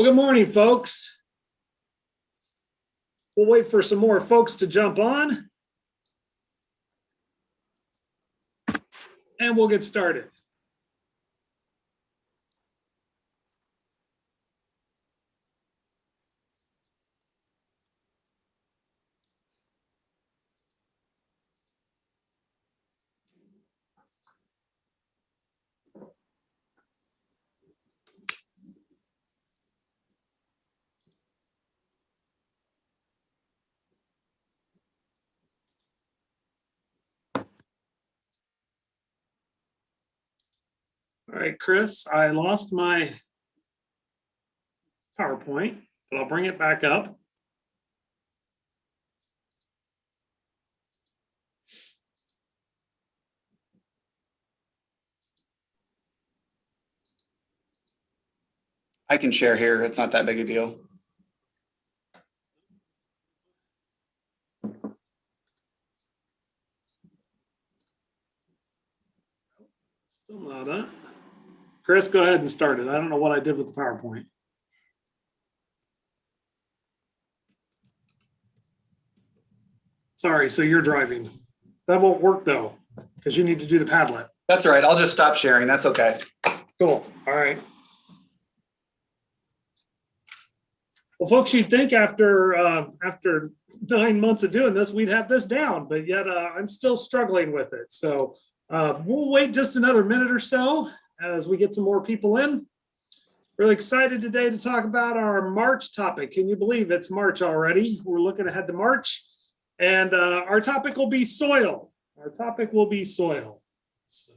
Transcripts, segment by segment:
Well, good morning, folks. We'll wait for some more folks to jump on, and we'll get started. All right, Chris, I lost my PowerPoint, but I'll bring it back up. I can share here. It's not that big a deal. Still not up. Chris, go ahead and start it. I don't know what I did with the PowerPoint. Sorry, so you're driving. That won't work though, because you need to do the Padlet. That's all right. I'll just stop sharing. That's okay. Cool. All right. Well, folks, you'd think after 9 months of doing this, we'd have this down, but yet I'm still struggling with it. So we'll wait just another minute or so as we get some more people in. Really excited today to talk about our March topic. Can you believe it's March already? We're looking ahead to March, and our topic will be soil. Our topic will be soil. So.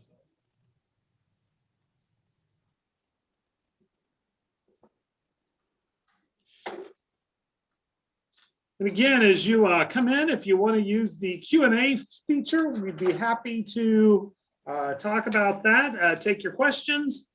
And again, as you come in, if you want to use the Q&A feature, we'd be happy to talk about that, take your questions.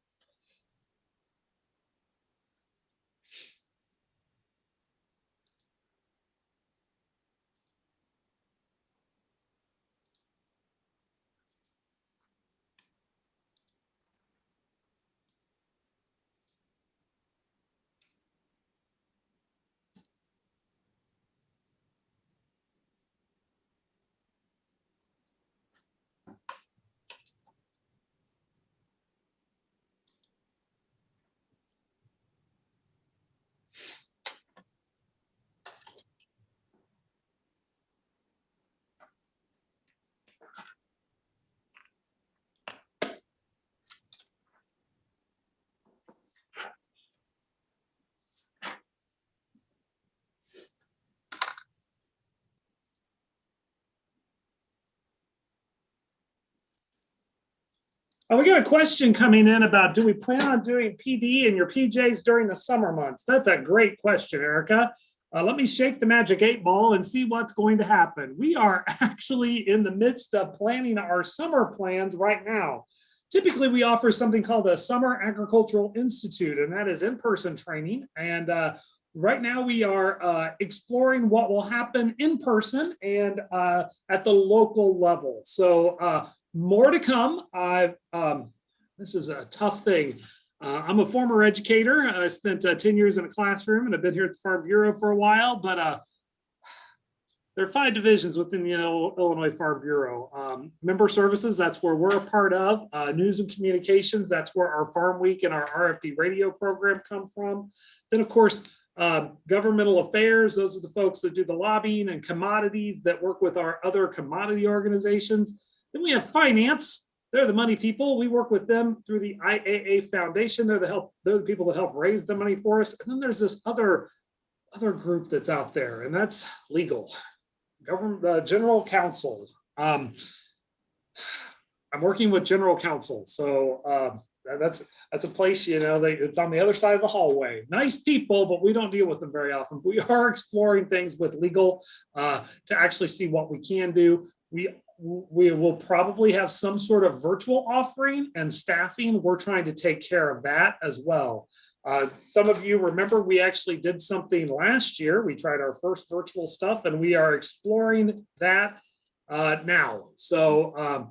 We got a question coming in about, do we plan on doing PD in your PJs during the summer months? That's a great question, Erica. Let me shake the magic 8-ball and see what's going to happen. We are actually in the midst of planning our summer plans right now. Typically, we offer something called a Summer Agricultural Institute, and that is in-person training. And right now we are exploring what will happen in person and at the local level. So more to come. This is a tough thing. I'm a former educator. I spent 10 years in a classroom, and I've been here at the Farm Bureau for a while, but there are 5 divisions within the Illinois Farm Bureau. Member services, that's where we're a part of. News and communications, that's where our Farm Week and our RFD radio program come from. Then, of course, governmental affairs, those are the folks that do the lobbying, and commodities that work with our other commodity organizations. Then we have finance. They're the money people. We work with them through the IAA Foundation. They're the people that help raise the money for us. And then there's this other group that's out there, and that's legal, government, general counsel. I'm working with general counsel, so that's a place, it's on the other side of the hallway. Nice people, but we don't deal with them very often. We are exploring things with legal to actually see what we can do. We will probably have some sort of virtual offering and staffing. We're trying to take care of that as well. Some of you remember we actually did something last year. We tried our first virtual stuff, and we are exploring that now. So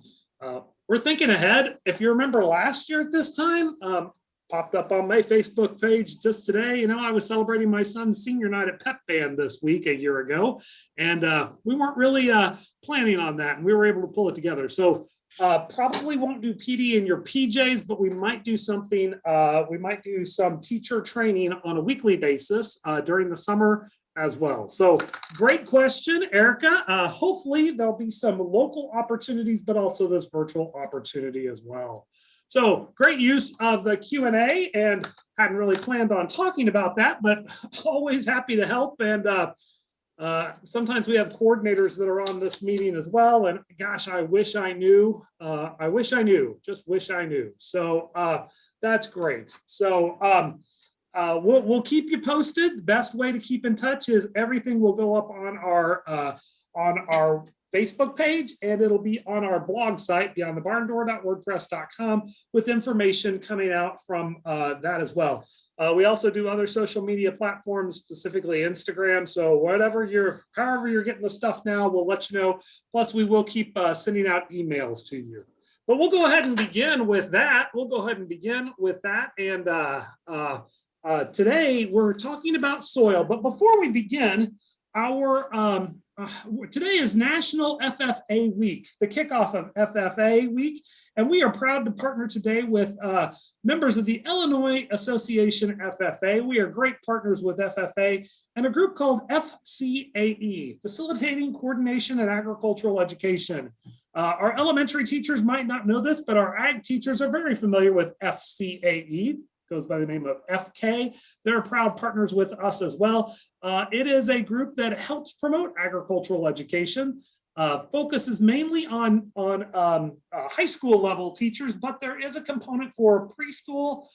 we're thinking ahead. If you remember last year at this time, popped up on my Facebook page just today. I was celebrating my son's senior night at Pep Band this week a year ago, and we weren't really planning on that, and we were able to pull it together. So probably won't do PD in your PJs, but we might do something. We might do some teacher training on a weekly basis during the summer as well. So great question, Erica. Hopefully there'll be some local opportunities, but also this virtual opportunity as well. So great use of the Q&A, and hadn't really planned on talking about that, but always happy to help. And sometimes we have coordinators that are on this meeting as well. And gosh, I wish I knew. Just wish I knew. So that's great. So we'll keep you posted. Best way to keep in touch is everything will go up on our Facebook page, and it'll be on our blog site, beyondthebarndoor.wordpress.com, with information coming out from that as well. We also do other social media platforms, specifically Instagram. So however you're getting the stuff now, we'll let you know. Plus, we will keep sending out emails to you. But we'll go ahead and begin with that. And today we're talking about soil. But before we begin, today is National FFA Week, the kickoff of FFA Week, and we are proud to partner today with members of the Illinois Association FFA. We are great partners with FFA and a group called FCAE, Facilitating Coordination and Agricultural Education. Our elementary teachers might not know this, but our ag teachers are very familiar with FCAE. Goes by the name of FK. They're proud partners with us as well. It is a group that helps promote agricultural education, focuses mainly on high school level teachers, but there is a component for preschool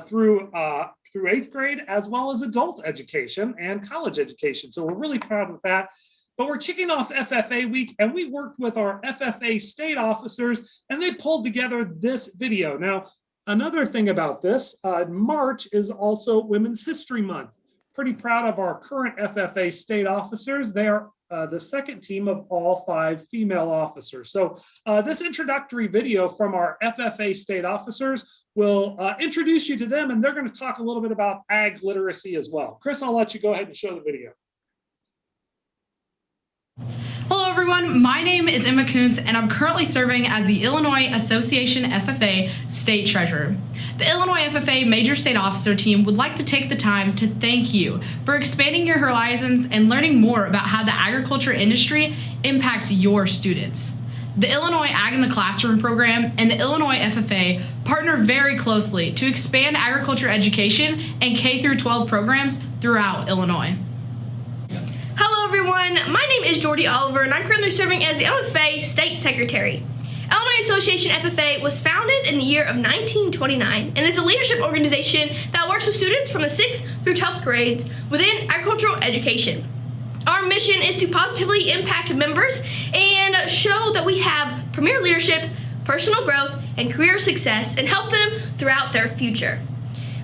through 8th grade, as well as adult education and college education. So we're really proud of that. But we're kicking off FFA Week, and we worked with our FFA state officers, and they pulled together this video. Now, another thing about this, March is also Women's History Month. Pretty proud of our current FFA state officers. They are the second team of all 5 female officers. So this introductory video from our FFA state officers will introduce you to them, and they're going to talk a little bit about ag literacy as well. Chris, I'll let you go ahead and show the video. Hello everyone, my name is Emma Kuntz and I'm currently serving as the Illinois Association FFA State Treasurer. The Illinois FFA Major State Officer team would like to take the time to thank you for expanding your horizons and learning more about how the agriculture industry impacts your students. The Illinois Ag in the Classroom program and the Illinois FFA partner very closely to expand agriculture education and K-12 programs throughout Illinois. Hello everyone, my name is Jordy Oliver and I'm currently serving as the LFA State Secretary. Illinois Association FFA was founded in the year of 1929 and is a leadership organization that works with students from the 6th through 12th grades within agricultural education. Our mission is to positively impact members and show that we have premier leadership, personal growth, and career success and help them throughout their future.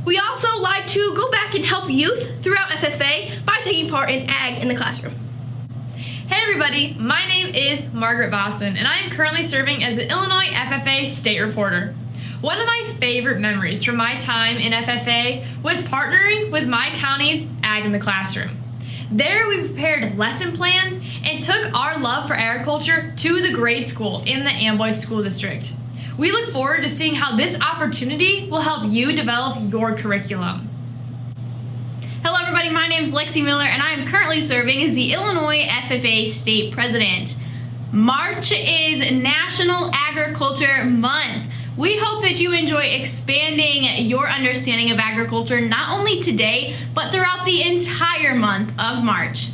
We also like to go back and help youth throughout FFA by taking part in Ag in the Classroom. Hey everybody, my name is Margaret Boston and I am currently serving as the Illinois FFA State Reporter. One of my favorite memories from my time in FFA was partnering with my county's Ag in the Classroom. There we prepared lesson plans and took our love for agriculture to the grade school in the Amboy School District. We look forward to seeing how this opportunity will help you develop your curriculum. Hello everybody, my name is Lexi Miller and I am currently serving as the Illinois FFA State President. March is National Agriculture Month. We hope that you enjoy expanding your understanding of agriculture not only today, but throughout the entire month of March.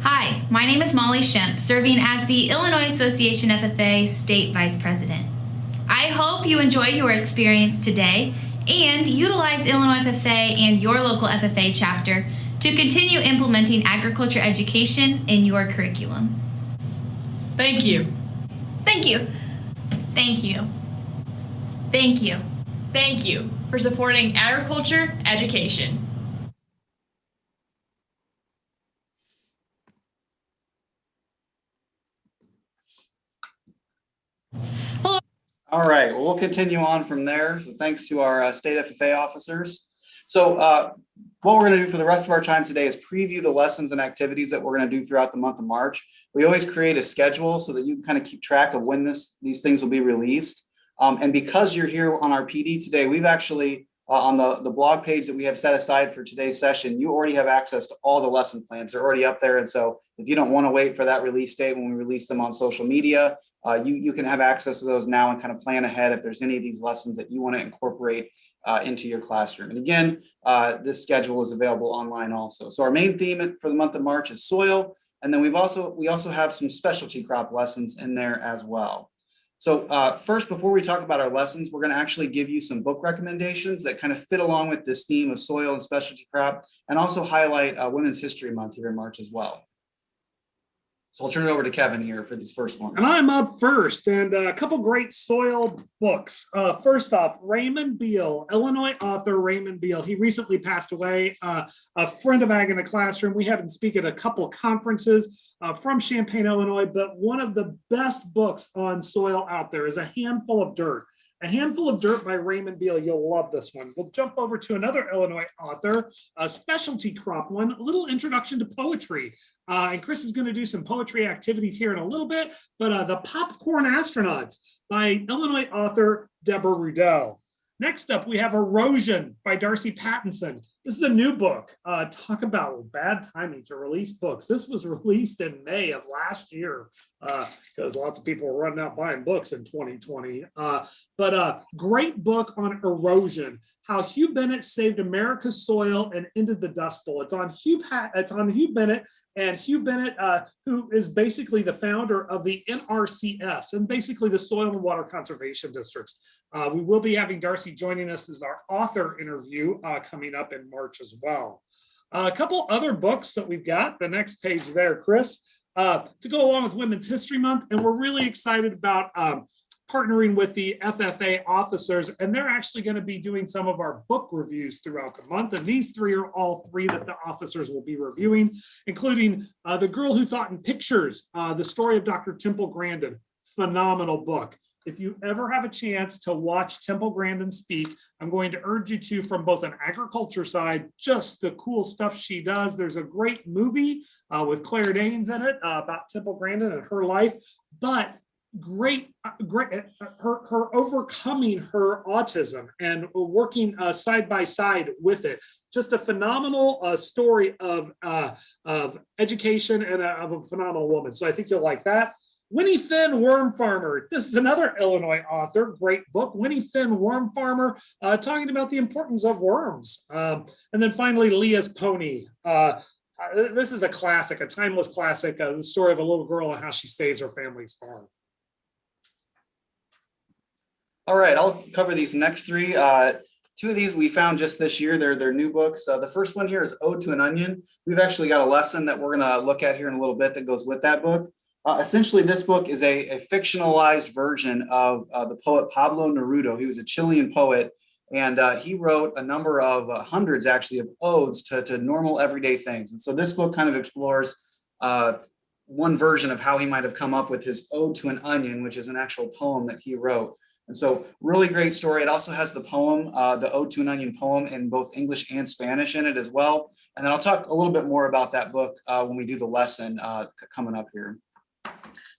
Hi, my name is Molly Shemp, serving as the Illinois Association FFA State Vice President. I hope you enjoy your experience today and utilize Illinois FFA and your local FFA chapter to continue implementing agriculture education in your curriculum. Thank you. Thank you. Thank you. Thank you. Thank you for supporting agriculture education. All right, well, we'll continue on from there. So thanks to our state FFA officers. So what we're going to do for the rest of our time today is preview the lessons and activities that we're going to do throughout the month of March. We always create a schedule so that you can kind of keep track of when these things will be released. And because you're here on our PD today, we've actually on the blog page that we have set aside for today's session, you already have access to all the lesson plans. They're already up there. And so if you don't want to wait for that release date when we release them on social media, you can have access to those now and kind of plan ahead if there's any of these lessons that you want to incorporate into your classroom. And again, this schedule is available online also. So our main theme for the month of March is soil. And then we also have some specialty crop lessons in there as well. So first, before we talk about our lessons, we're going to actually give you some book recommendations that kind of fit along with this theme of soil and specialty crop, and also highlight Women's History Month here in March as well. So I'll turn it over to Kevin here for these first ones. And I'm up first, and a couple great soil books. First off, Raymond Beal, Illinois author Raymond Beal. He recently passed away, a friend of Ag in the Classroom. We had him speak at a couple of conferences from Champaign, Illinois, but one of the best books on soil out there is A Handful of Dirt. A Handful of Dirt by Raymond Beal. You'll love this one. We'll jump over to another Illinois author, a specialty crop one, a little introduction to poetry. And Chris is going to do some poetry activities here in a little bit, but The Popcorn Astronauts by Illinois author Deborah Rudell. Next up, we have Erosion by Darcy Pattinson. This is a new book. Talk about bad timing to release books. This was released in May of last year because lots of people were running out buying books in 2020. But great book on erosion, how Hugh Bennett saved America's soil and ended the Dust Bowl. It's on Hugh Bennett. And Hugh Bennett, who is basically the founder of the NRCS and basically the Soil and Water Conservation Districts. We will be having Darcy joining us as our author interview coming up in March as well. A couple other books that we've got, the next page there, Chris, to go along with Women's History Month. And we're really excited about partnering with the FFA officers, and they're actually going to be doing some of our book reviews throughout the month. And these three are all three that the officers will be reviewing, including The Girl Who Thought in Pictures, the story of Dr. Temple Grandin. Phenomenal book. If you ever have a chance to watch Temple Grandin speak, I'm going to urge you to, from both an agriculture side, just the cool stuff she does. There's a great movie with Claire Danes in it about Temple Grandin and her life, but great her overcoming her autism and working side by side with it. Just a phenomenal story of education and of a phenomenal woman. So I think you'll like that. Winnie Finn, Worm Farmer. This is another Illinois author. Great book. Winnie Finn, Worm Farmer, talking about the importance of worms. And then finally, Leah's Pony. This is a classic, a timeless classic, the story of a little girl and how she saves her family's farm. All right, I'll cover these next three. Two of these we found just this year. They're new books. The first one here is Ode to an Onion. We've actually got a lesson that we're going to look at here in a little bit that goes with that book. Essentially, this book is a fictionalized version of the poet Pablo Neruda. He was a Chilean poet, and he wrote a number of hundreds, actually, of odes to normal everyday things. And so this book kind of explores one version of how he might have come up with his Ode to an Onion, which is an actual poem that he wrote. And so really great story. It also has the poem, the Ode to an Onion poem in both English and Spanish in it as well. And then I'll talk a little bit more about that book when we do the lesson coming up here.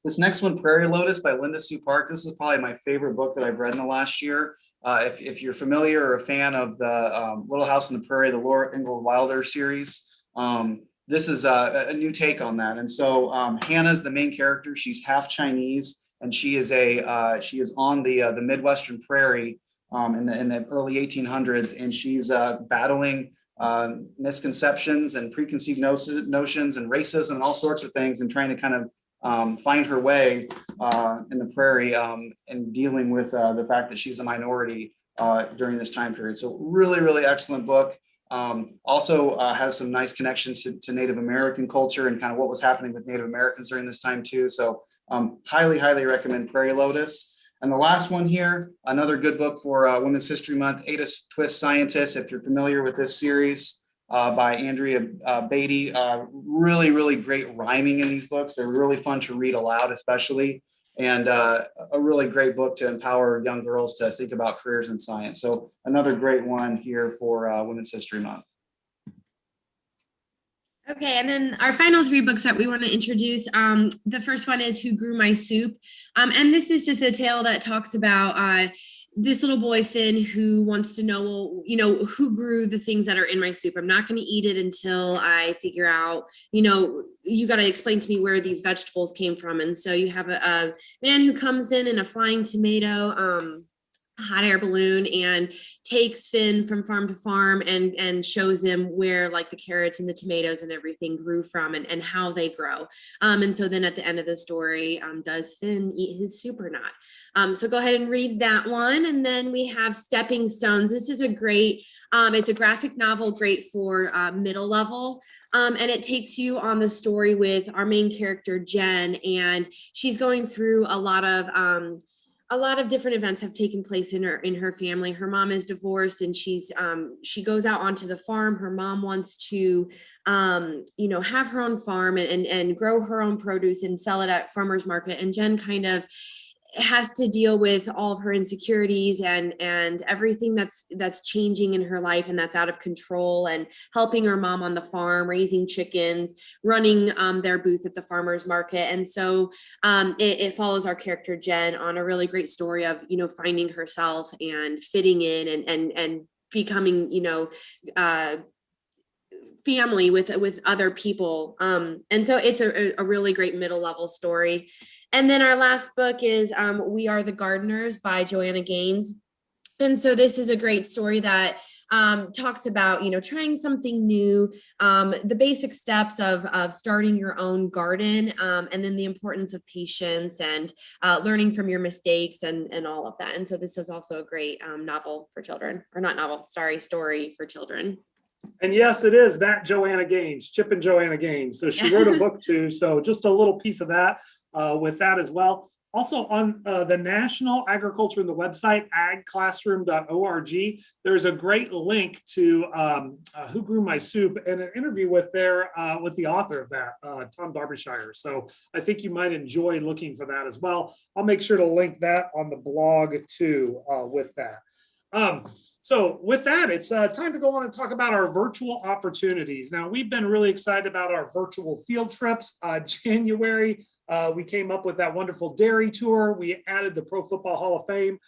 This next one, Prairie Lotus by Linda Sue Park. This is probably my favorite book that I've read in the last year. If you're familiar or a fan of the Little House on the Prairie, the Laura Ingalls Wilder series, this is a new take on that. And so Hannah's the main character. She's half Chinese. And she is on the Midwestern prairie in the early 1800s, and she's battling misconceptions and preconceived notions and racism and all sorts of things, and trying to kind of find her way in the prairie and dealing with the fact that she's a minority during this time period. So really, really excellent book. Also has some nice connections to Native American culture and kind of what was happening with Native Americans during this time too. So highly, highly recommend Prairie Lotus. And the last one here, another good book for Women's History Month, Ada Twist Scientist. If you're familiar with this series by Andrea Beatty, really, really great rhyming in these books. They're really fun to read aloud, especially. and a really great book to empower young girls to think about careers in science. So another great one here for Women's History Month. Okay, and then our final three books that we want to introduce. The first one is Who Grew My Soup? And this is just a tale that talks about this little boy, Finn, who wants to know, well, you know, who grew the things that are in my soup? I'm not going to eat it until I figure out, you know, you got to explain to me where these vegetables came from. And so you have a man who comes in a flying tomato, hot air balloon, and takes Finn from farm to farm and shows him where like the carrots and the tomatoes and everything grew from and how they grow. And so then at the end of the story, does Finn eat his soup or not? So go ahead and read that one. And then we have Stepping Stones. This is a great, it's a graphic novel, great for middle level. And it takes you on the story with our main character, Jen, and she's going through a lot of different events have taken place in her family. Her mom is divorced, and she goes out onto the farm. Her mom wants to, have her own farm and grow her own produce and sell it at farmers market. And Jen kind of has to deal with all of her insecurities and everything that's changing in her life and that's out of control, and helping her mom on the farm, raising chickens, running their booth at the farmers market. And so it follows our character Jen on a really great story of, finding herself and fitting in and becoming, family with other people. And so it's a really great middle level story. And then our last book is We Are the Gardeners by Joanna Gaines. And so this is a great story that talks about, trying something new, the basic steps of starting your own garden, and then the importance of patience and learning from your mistakes and all of that. And so this is also a great novel for children, or not novel, sorry, story for children. And yes, it is that Joanna Gaines, Chip and Joanna Gaines. So she wrote a book too. So just a little piece of that with that as well. Also on the National Agriculture and the website, agclassroom.org, there's a great link to Who Grew My Soup and an interview with the author of that, Tom Darbyshire. So I think you might enjoy looking for that as well. I'll make sure to link that on the blog too with that. So with that, it's time to go on and talk about our virtual opportunities. Now, we've been really excited about our virtual field trips. January, we came up with that wonderful dairy tour. We added the Pro Football Hall of Fame.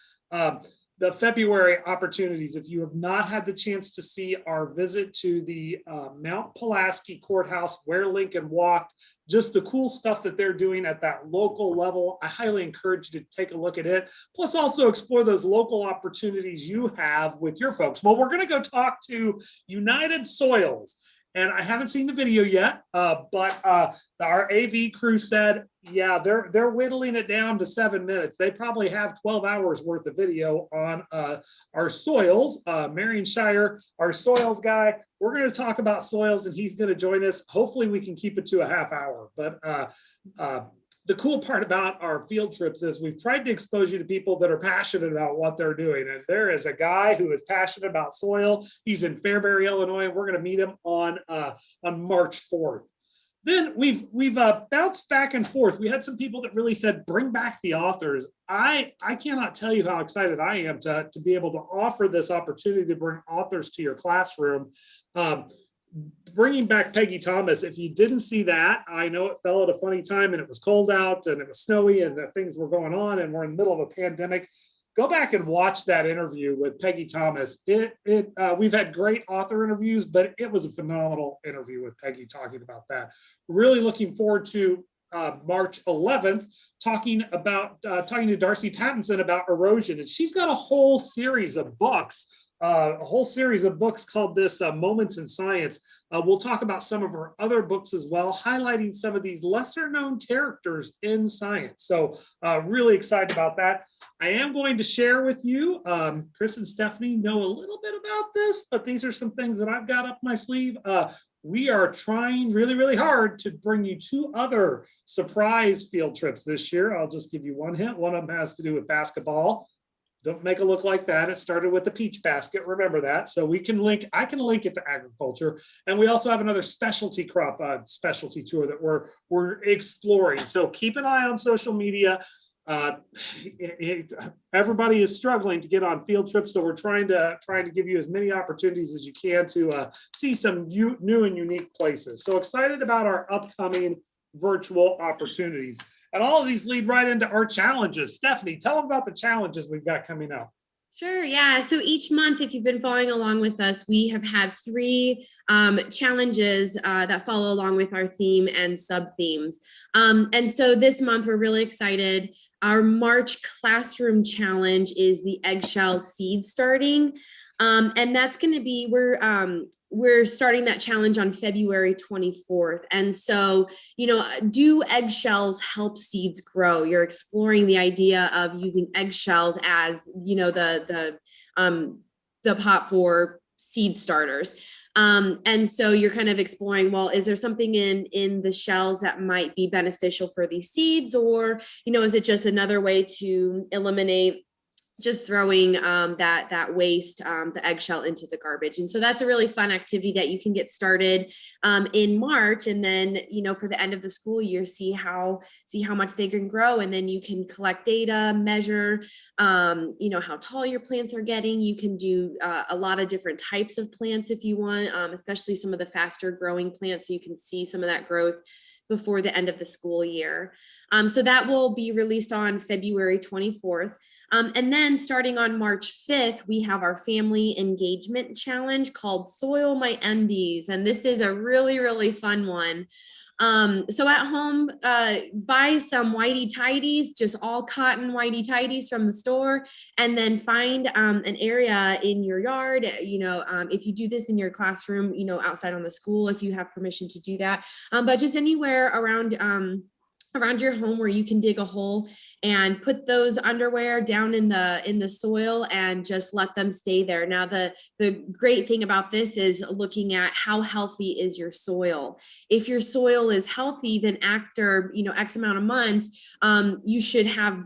The February opportunities, if you have not had the chance to see our visit to the Mount Pulaski Courthouse where Lincoln walked, just the cool stuff that they're doing at that local level, I highly encourage you to take a look at it. Plus also explore those local opportunities you have with your folks. Well, we're going to go talk to United Soils. And I haven't seen the video yet, but our AV crew said, yeah, they're whittling it down to 7 minutes. They probably have 12 hours worth of video on our soils. Marion Shire, our soils guy, we're going to talk about soils, and he's going to join us. Hopefully we can keep it to a half hour. But the cool part about our field trips is we've tried to expose you to people that are passionate about what they're doing. And there is a guy who is passionate about soil. He's in Fairbury, Illinois. We're going to meet him on March 4th. Then we've bounced back and forth. We had some people that really said, bring back the authors. I cannot tell you how excited I am to be able to offer this opportunity to bring authors to your classroom. Bringing back Peggy Thomas, if you didn't see that, I know it fell at a funny time and it was cold out and it was snowy and things were going on and we're in the middle of a pandemic. Go back and watch that interview with Peggy Thomas. We've had great author interviews, but it was a phenomenal interview with Peggy talking about that. Really looking forward to March 11th, talking to Darcy Pattinson about erosion. And she's got a whole series of books called this Moments in Science. We'll talk about some of her other books as well, highlighting some of these lesser known characters in science. So really excited about that. I am going to share with you, Chris and Stephanie know a little bit about this, but these are some things that I've got up my sleeve. We are trying really, really hard to bring you 2 other surprise field trips this year. I'll just give you one hint. One of them has to do with basketball. Don't make it look like that. It started with the peach basket. Remember that. So I can link it to agriculture. And we also have another specialty crop specialty tour that we're exploring. So keep an eye on social media. Everybody is struggling to get on field trips, so we're trying to give you as many opportunities as you can to see some new and unique places. So excited about our upcoming virtual opportunities. And all of these lead right into our challenges. Stephanie, tell them about the challenges we've got coming up. Sure, yeah. So each month, if you've been following along with us, we have had 3 challenges that follow along with our theme and sub-themes. And so this month, we're really excited. Our March Classroom Challenge is the eggshell seed starting. And that's going to be, we're starting that challenge on February 24th. And so, do eggshells help seeds grow? You're exploring the idea of using eggshells as, the pot for seed starters. And so you're kind of exploring, well, is there something in the shells that might be beneficial for these seeds? Or, is it just another way to eliminate just throwing that waste, the eggshell, into the garbage? And so that's a really fun activity that you can get started in March, and then for the end of the school year, see how much they can grow, and then you can collect data, measure how tall your plants are getting. You can do a lot of different types of plants if you want, especially some of the faster growing plants, so you can see some of that growth before the end of the school year. So that will be released on February 24th. And then starting on March 5th, we have our family engagement challenge called Soil My Undies. And this is a really, really fun one. So at home, buy some whitey tidies, just all cotton whitey tidies from the store, and then find an area in your yard. If you do this in your classroom, outside on the school, if you have permission to do that, but just anywhere around your home where you can dig a hole and put those underwear down in the soil and just let them stay there. Now, the great thing about this is looking at how healthy is your soil. If your soil is healthy, then after, X amount of months, you should have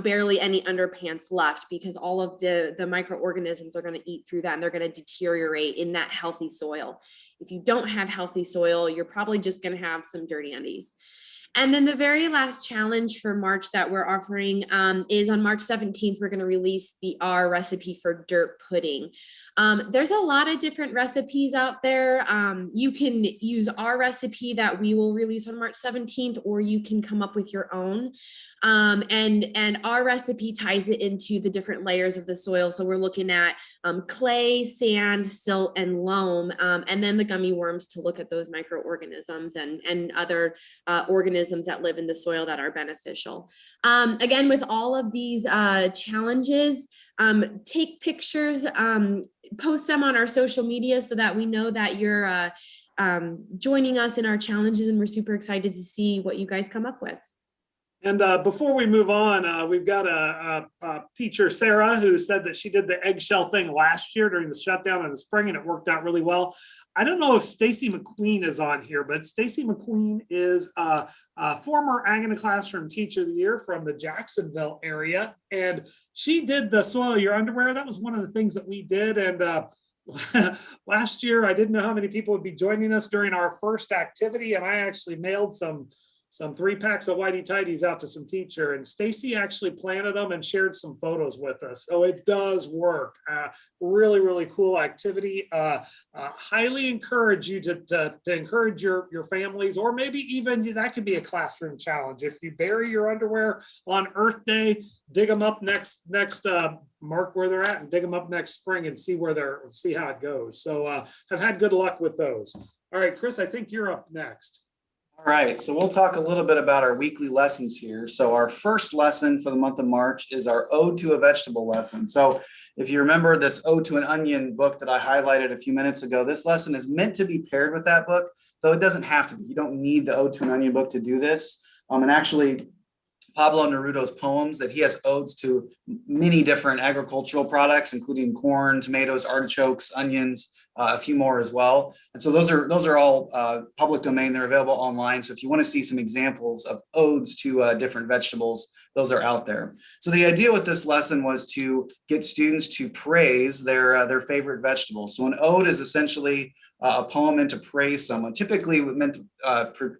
barely any underpants left, because all of the microorganisms are going to eat through that, and they're going to deteriorate in that healthy soil. If you don't have healthy soil, you're probably just going to have some dirty undies. And then the very last challenge for March that we're offering is on March 17th, we're going to release our recipe for dirt pudding. There's a lot of different recipes out there. You can use our recipe that we will release on March 17th, or you can come up with your own. And our recipe ties it into the different layers of the soil. So we're looking at clay, sand, silt, and loam, and then the gummy worms to look at those microorganisms and other organisms that live in the soil that are beneficial. Again, with all of these challenges, take pictures, post them on our social media so that we know that you're joining us in our challenges, and we're super excited to see what you guys come up with. And before we move on, we've got a teacher, Sarah, who said that she did the eggshell thing last year during the shutdown in the spring, and it worked out really well. I don't know if Stacy McQueen is on here, but Stacy McQueen is a former Ag in the Classroom Teacher of the Year from the Jacksonville area. And she did the Soil Your Underwear. That was one of the things that we did. And last year, I didn't know how many people would be joining us during our first activity. And I actually mailed some 3 packs of whitey tidies out to some teacher, and Stacy actually planted them and shared some photos with us. So it does work. Really, really cool activity. Highly encourage you to encourage your families, or maybe even that could be a classroom challenge. If you bury your underwear on Earth Day, dig them up next mark where they're at and dig them up next spring and see how it goes. So I've had good luck with those. All right, Chris, I think you're up next. All right, so we'll talk a little bit about our weekly lessons here. So our first lesson for the month of March is our Ode to a Vegetable lesson. So if you remember this Ode to an Onion book that I highlighted a few minutes ago, this lesson is meant to be paired with that book, though it doesn't have to be. You don't need the Ode to an Onion book to do this. And actually, Pablo Neruda's poems, that he has odes to many different agricultural products, including corn, tomatoes, artichokes, onions, a few more as well. And so those are all public domain. They're available online. So if you want to see some examples of odes to different vegetables, those are out there. So the idea with this lesson was to get students to praise their favorite vegetable. So an ode is essentially a poem meant to praise someone. Typically meant to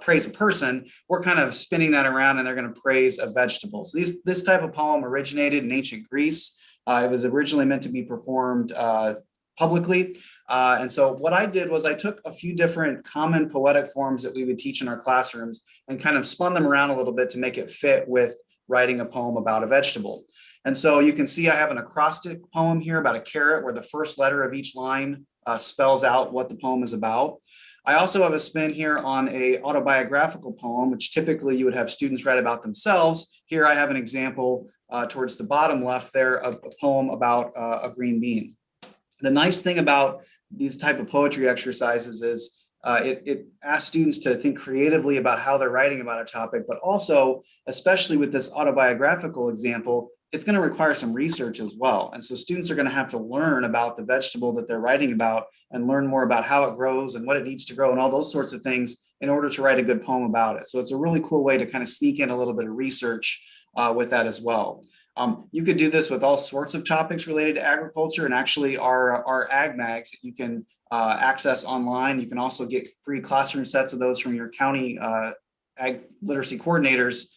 praise a person. We're kind of spinning that around and they're going to praise a vegetable. So this type of poem originated in ancient Greece. It was originally meant to be performed publicly. And so what I did was I took a few different common poetic forms that we would teach in our classrooms and kind of spun them around a little bit to make it fit with writing a poem about a vegetable. And so you can see I have an acrostic poem here about a carrot where the first letter of each line spells out what the poem is about. I also have a spin here on a autobiographical poem, which typically you would have students write about themselves. Here I have an example towards the bottom left there of a poem about a green bean. The nice thing about these type of poetry exercises is it asks students to think creatively about how they're writing about a topic, but also, especially with this autobiographical example, it's going to require some research as well. And so students are going to have to learn about the vegetable that they're writing about and learn more about how it grows and what it needs to grow and all those sorts of things in order to write a good poem about it. So it's a really cool way to kind of sneak in a little bit of research with that as well. You could do this with all sorts of topics related to agriculture, and actually our ag mags that you can access online. You can also get free classroom sets of those from your county ag literacy coordinators.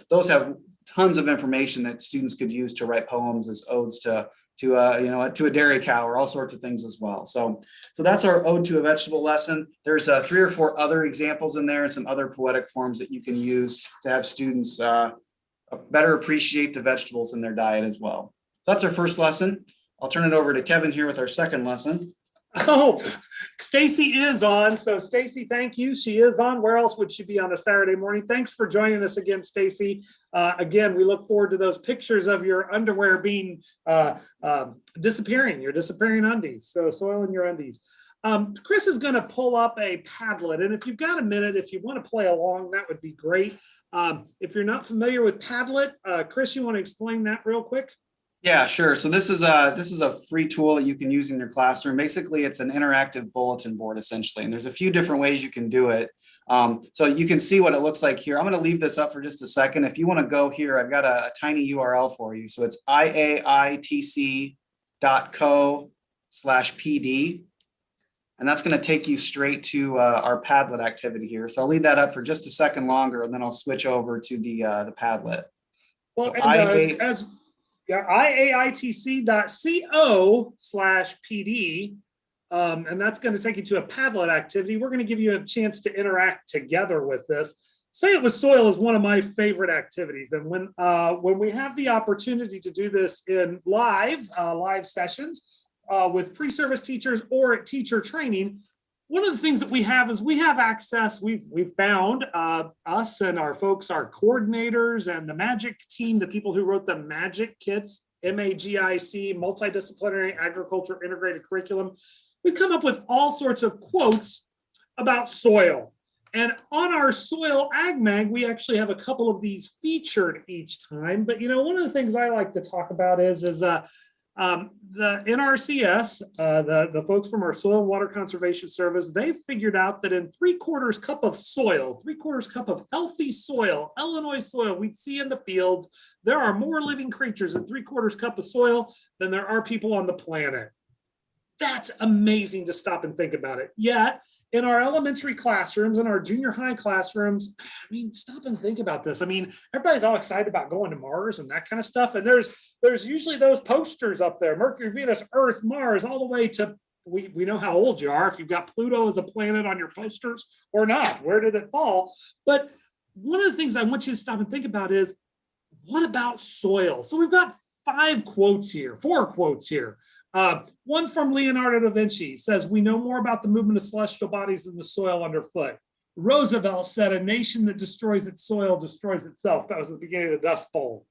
Those have tons of information that students could use to write poems as odes to a dairy cow or all sorts of things as well. So that's our ode to a vegetable lesson. There's 3 or 4 other examples in there and some other poetic forms that you can use to have students better appreciate the vegetables in their diet as well. So that's our first lesson. I'll turn it over to Kevin here with our second lesson. Oh, Stacy is on. So Stacy, thank you. She is on. Where else would she be on a Saturday morning? Thanks for joining us again, Stacy. Again, we look forward to those pictures of your underwear being disappearing, your disappearing undies. So soil in your undies. Chris is going to pull up a Padlet. And if you've got a minute, if you want to play along, that would be great. If you're not familiar with Padlet, Chris, you want to explain that real quick? Yeah, sure. So this is a free tool that you can use in your classroom. Basically, it's an interactive bulletin board, essentially, and there's a few different ways you can do it. So you can see what it looks like here. I'm going to leave this up for just a second. If you want to go here, I've got a tiny URL for you. So it's iaitc.co/pd. And that's going to take you straight to our Padlet activity here. So I'll leave that up for just a second longer, and then I'll switch over to the Padlet. Well, So and iaitc.co/pd, and that's going to take you to a Padlet activity. We're going to give you a chance to interact together with this. Say It With Soil is one of my favorite activities, and when we have the opportunity to do this in live sessions with pre-service teachers or at teacher training, one of the things that we have is we have access. We've found us and our folks, our coordinators and the MAGIC team, the people who wrote the MAGIC kits, MAGIC, Multidisciplinary Agriculture Integrated Curriculum. We've come up with all sorts of quotes about soil. And on our Soil Ag Mag, we actually have a couple of these featured each time. But one of the things I like to talk about is the NRCS, the folks from our Soil and Water Conservation Service, they figured out that in 3/4 cup of soil, 3/4 cup of healthy soil, Illinois soil we'd see in the fields, there are more living creatures in 3/4 cup of soil than there are people on the planet. That's amazing to stop and think about it. Yet, in our elementary classrooms, in our junior high classrooms, stop and think about this. Everybody's all excited about going to Mars and that kind of stuff. And there's usually those posters up there, Mercury, Venus, Earth, Mars, all the way to, we know how old you are, if you've got Pluto as a planet on your posters or not, where did it fall? But one of the things I want you to stop and think about is, what about soil? So we've got 4 quotes here. One from Leonardo da Vinci says, "We know more about the movement of celestial bodies than the soil underfoot." Roosevelt said, "A nation that destroys its soil destroys itself." That was the beginning of the Dust Bowl.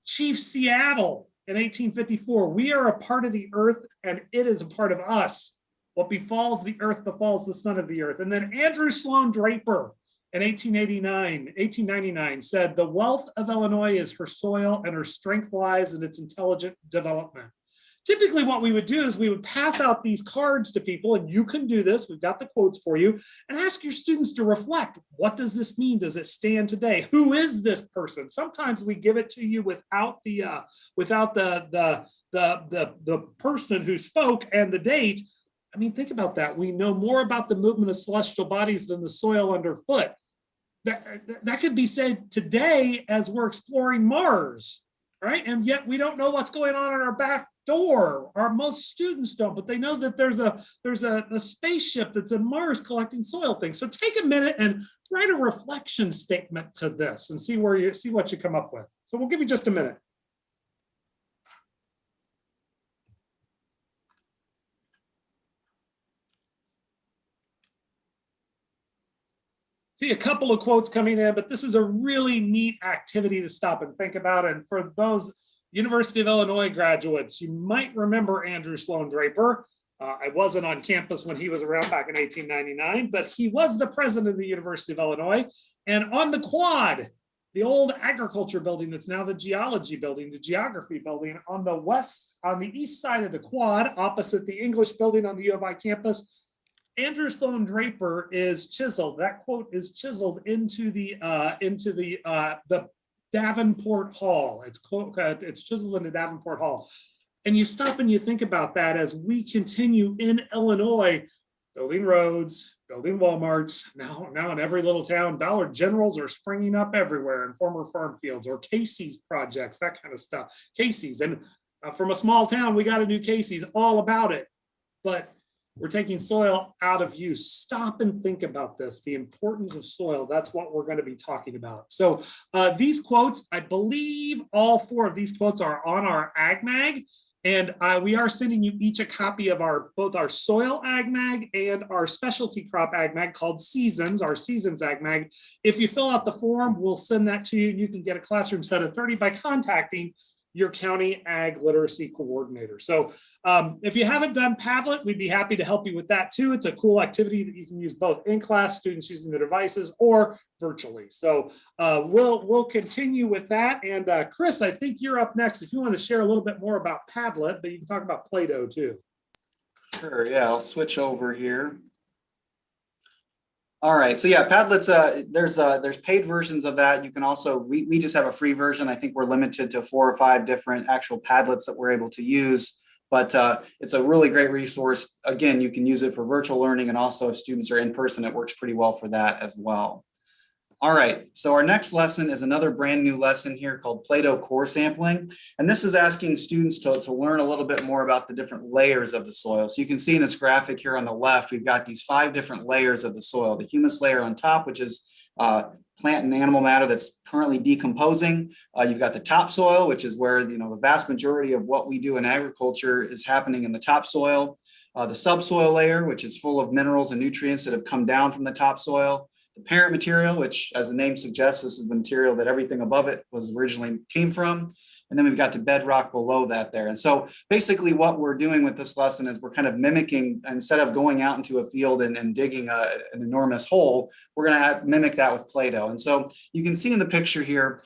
Chief Seattle in 1854, "We are a part of the earth and it is a part of us. What befalls the earth befalls the son of the earth." And then Andrew Sloan Draper in 1899 said, "The wealth of Illinois is her soil and her strength lies in its intelligent development." Typically what we would do is we would pass out these cards to people, and you can do this, we've got the quotes for you, and ask your students to reflect. What does this mean? Does it stand today? Who is this person? Sometimes we give it to you without the person who spoke and the date. I mean, think about that. We know more about the movement of celestial bodies than the soil underfoot. That could be said today as we're exploring Mars, right? And yet we don't know what's going on in our back door. Most students don't, but they know that there's a spaceship that's in Mars collecting soil things. So take a minute and write a reflection statement to this and see what you come up with. So we'll give you just a minute. See a couple of quotes coming in, but this is a really neat activity to stop and think about. And for those University of Illinois graduates, you might remember Andrew Sloan Draper. I wasn't on campus when he was around back in 1899, but he was the president of the University of Illinois. And on the quad, the old agriculture building that's now the geology building, the geography building, on the east side of the quad, opposite the English building on the U of I campus, Andrew Sloan Draper is chiseled. That quote is chiseled into the Davenport Hall. It's chiseled into Davenport Hall. And you stop and you think about that as we continue in Illinois, building roads, building Walmarts. Now in every little town, Dollar Generals are springing up everywhere in former farm fields, or Casey's projects, that kind of stuff. Casey's, and from a small town, we got a new Casey's, all about it. But we're taking soil out of use. Stop and think about this, the importance of soil. That's what we're going to be talking about. So these quotes, I believe all 4 of these quotes are on our Ag Mag. And we are sending you each a copy of both our soil Ag Mag and our specialty crop Ag Mag called Seasons, our Seasons Ag Mag. If you fill out the form, we'll send that to you. You can get a classroom set of 30 by contacting your county ag literacy coordinator. So if you haven't done Padlet, we'd be happy to help you with that too. It's a cool activity that you can use both in class, students using the devices, or virtually. So we'll continue with that. And Chris, I think you're up next if you want to share a little bit more about Padlet, but you can talk about Play-Doh too. Sure, yeah, I'll switch over here. All right, so yeah, Padlet's there's paid versions of that. You can also, we just have a free version. I think we're limited to 4 or 5 different actual Padlets that we're able to use, but it's a really great resource. Again, you can use it for virtual learning, and also if students are in person, it works pretty well for that as well. All right, so our next lesson is another brand new lesson here called Play-Doh core sampling. And this is asking students to learn a little bit more about the different layers of the soil. So you can see in this graphic here on the left, we've got these 5 different layers of the soil. The humus layer on top, which is plant and animal matter that's currently decomposing. You've got the topsoil, which is where the vast majority of what we do in agriculture is happening in the topsoil. The subsoil layer, which is full of minerals and nutrients that have come down from the topsoil. The parent material, which, as the name suggests, this is the material that everything above it was originally came from. And then we've got the bedrock below that there. And so basically what we're doing with this lesson is we're kind of mimicking, instead of going out into a field and digging an enormous hole, we're going to mimic that with Play-Doh. And so you can see in the picture here,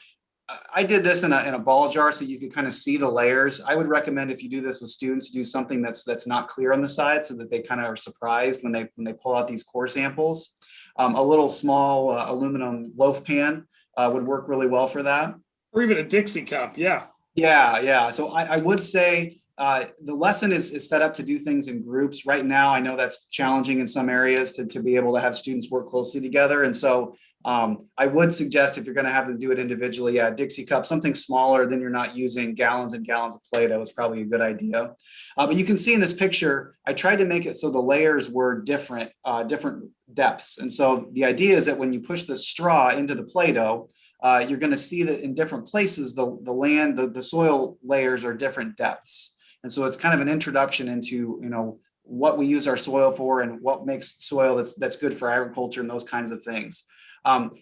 I did this in a ball jar so you could kind of see the layers. I would recommend, if you do this with students, do something that's not clear on the side so that they kind of are surprised when they pull out these core samples. A little small aluminum loaf pan would work really well for that. Or even a Dixie cup, yeah. Yeah. So I would say the lesson is set up to do things in groups. Right now, I know that's challenging in some areas to be able to have students work closely together. And so I would suggest, if you're going to have them do it individually, Dixie cup, something smaller, then you're not using gallons and gallons of Play-Doh is probably a good idea. But you can see in this picture, I tried to make it so the layers were different depths. And so the idea is that when you push the straw into the Play-Doh, you're going to see that in different places, the soil layers are different depths. And so it's kind of an introduction into, what we use our soil for and what makes soil that's good for agriculture and those kinds of things.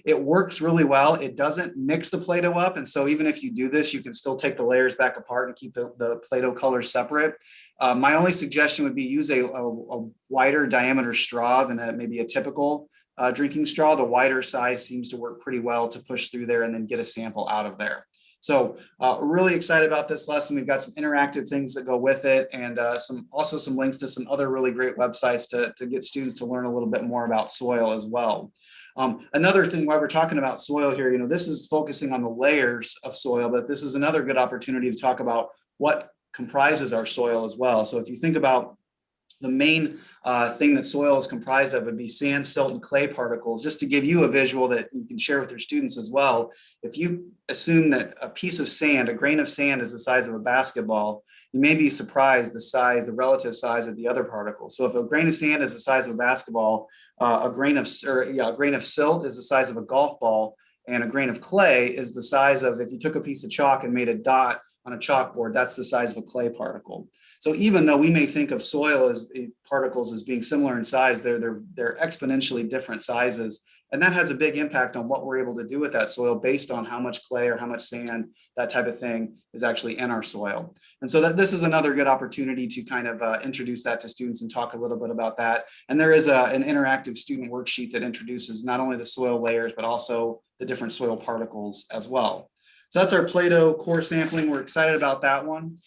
It works really well. It doesn't mix the Play-Doh up. And so even if you do this, you can still take the layers back apart and keep the Play-Doh colors separate. My only suggestion would be use a wider diameter straw than maybe a typical drinking straw. The wider size seems to work pretty well to push through there and then get a sample out of there. So really excited about this lesson. We've got some interactive things that go with it, and also some links to some other really great websites to get students to learn a little bit more about soil as well. Another thing, while we're talking about soil here, this is focusing on the layers of soil, but this is another good opportunity to talk about what comprises our soil as well. So if you think about The main thing that soil is comprised of would be sand, silt, and clay particles. Just to give you a visual that you can share with your students as well, if you assume that a piece of sand, a grain of sand is the size of a basketball, you may be surprised the relative size of the other particles. So if a grain of sand is the size of a basketball, a grain of silt is the size of a golf ball, and a grain of clay is the size of, if you took a piece of chalk and made a dot on a chalkboard, that's the size of a clay particle. So even though we may think of soil as particles as being similar in size, they're exponentially different sizes. And that has a big impact on what we're able to do with that soil based on how much clay or how much sand, that type of thing, is actually in our soil. And so this is another good opportunity to kind of introduce that to students and talk a little bit about that. And there is an interactive student worksheet that introduces not only the soil layers, but also the different soil particles as well. So that's our Play-Doh core sampling. We're excited about that one.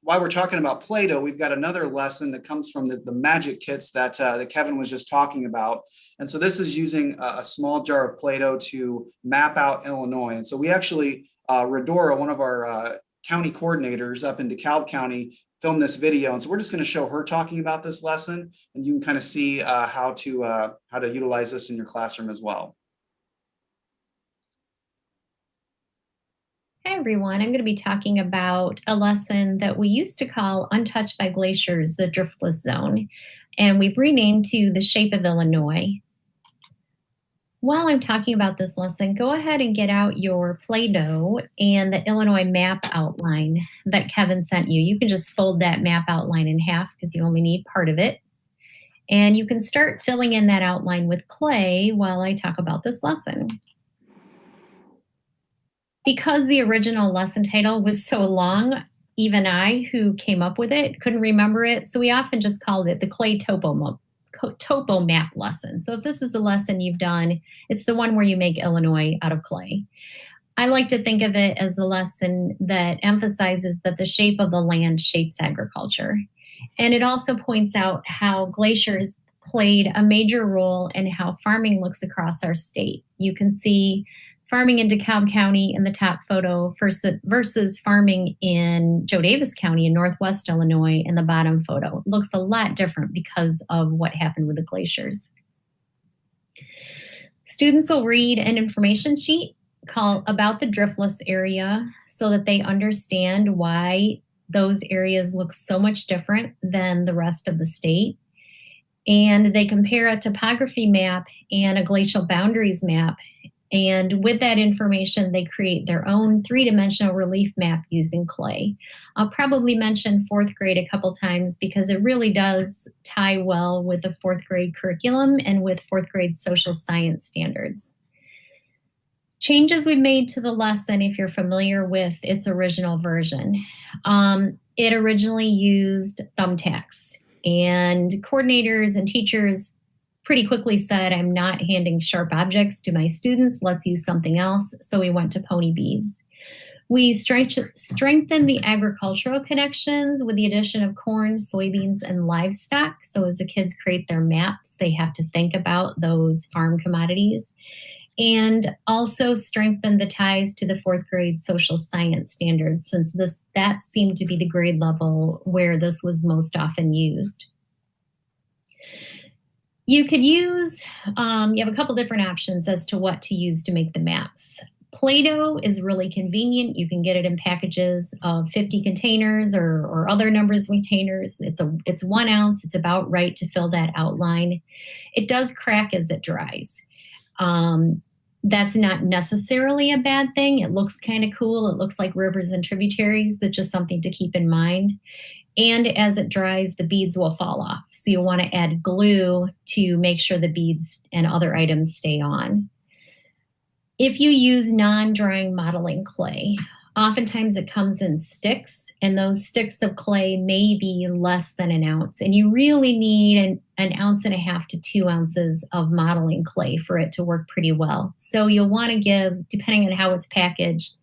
While we're talking about Play-Doh, we've got another lesson that comes from the magic kits that Kevin was just talking about. And so this is using a small jar of Play-Doh to map out Illinois. And so we actually, Redora, one of our county coordinators up in DeKalb County, filmed this video. And so we're just going to show her talking about this lesson, and you can kind of see how to utilize this in your classroom as well. Hi everyone, I'm going to be talking about a lesson that we used to call Untouched by Glaciers, the Driftless Zone, and we've renamed to The Shape of Illinois. While I'm talking about this lesson, go ahead and get out your Play-Doh and the Illinois map outline that Kevin sent you. You can just fold that map outline in half because you only need part of it. And you can start filling in that outline with clay while I talk about this lesson. Because the original lesson title was so long, even I, who came up with it, couldn't remember it. So we often just called it the Clay Topo Map lesson. So if this is a lesson you've done, it's the one where you make Illinois out of clay. I like to think of it as a lesson that emphasizes that the shape of the land shapes agriculture. And it also points out how glaciers played a major role in how farming looks across our state. You can see farming in DeKalb County in the top photo versus farming in Joe Davis County in Northwest Illinois in the bottom photo. It looks a lot different because of what happened with the glaciers. Students will read an information sheet about the driftless area so that they understand why those areas look so much different than the rest of the state. And they compare a topography map and a glacial boundaries map. And with that information, they create their own three-dimensional relief map using clay. I'll probably mention fourth grade a couple times because it really does tie well with the fourth grade curriculum and with fourth grade social science standards. Changes we've made to the lesson, if you're familiar with its original version. It originally used thumbtacks, and coordinators and teachers pretty quickly said, I'm not handing sharp objects to my students. Let's use something else. So we went to pony beads. We strengthened the agricultural connections with the addition of corn, soybeans, and livestock. So as the kids create their maps, they have to think about those farm commodities. And also strengthened the ties to the fourth grade social science standards, since that seemed to be the grade level where this was most often used. You could use, you have a couple different options as to what to use to make the maps. Play-Doh is really convenient. You can get it in packages of 50 containers or other numbers of containers. It's 1 ounce. It's about right to fill that outline. It does crack as it dries. That's not necessarily a bad thing. It looks kind of cool. It looks like rivers and tributaries, but just something to keep in mind. And as it dries, the beads will fall off. So you'll want to add glue to make sure the beads and other items stay on. If you use non-drying modeling clay, oftentimes it comes in sticks, and those sticks of clay may be less than 1 ounce. And you really need an 1.5 ounces to 2 ounces of modeling clay for it to work pretty well. So you'll want to give, depending on how it's packaged,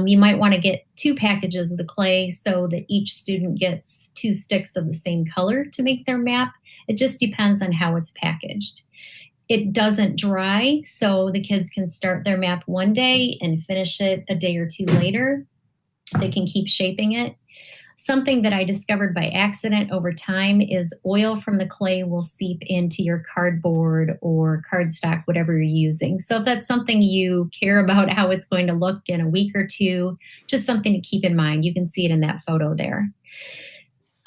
you might want to get 2 packages of the clay so that each student gets 2 sticks of the same color to make their map. It just depends on how it's packaged. It doesn't dry, so the kids can start their map one day and finish it a day or 2 later. They can keep shaping it. Something that I discovered by accident over time is oil from the clay will seep into your cardboard or cardstock, whatever you're using. So if that's something you care about how it's going to look in a week or two, just something to keep in mind. You can see it in that photo there.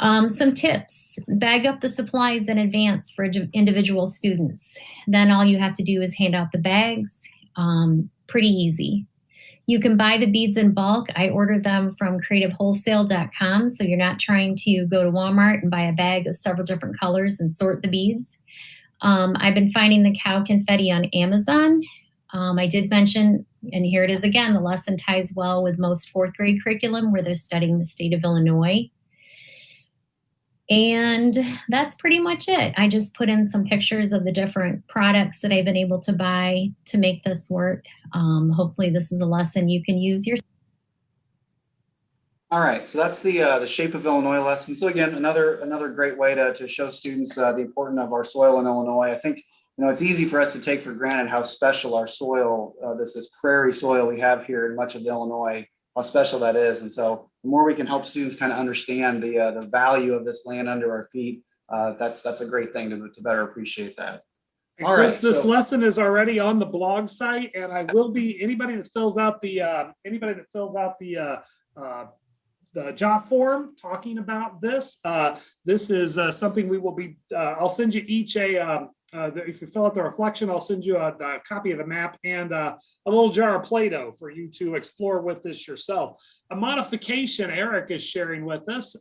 Some tips: bag up the supplies in advance for individual students. Then all you have to do is hand out the bags. Pretty easy. You can buy the beads in bulk. I order them from creativewholesale.com, so you're not trying to go to Walmart and buy a bag of several different colors and sort the beads. I've been finding the cow confetti on Amazon. I did mention, and here it is again, the lesson ties well with most fourth grade curriculum where they're studying the state of Illinois. And that's pretty much it. I just put in some pictures of the different products that I've been able to buy to make this work. Hopefully this is a lesson you can use yourself. All right, so that's the Shape of Illinois lesson. So again, another great way to show students the importance of our soil in Illinois. I think, it's easy for us to take for granted how special our soil, this prairie soil we have here in much of Illinois, how special that is. And so the more we can help students kind of understand the value of this land under our feet, that's a great thing to better appreciate that. And All Chris, right, this so- lesson is already on the blog site, and I will be anybody that fills out the job form talking about this. This is something we will be. I'll send you each if you fill out the reflection, I'll send you a copy of the map and a little jar of Play-Doh for you to explore with this yourself. A modification Eric is sharing with us.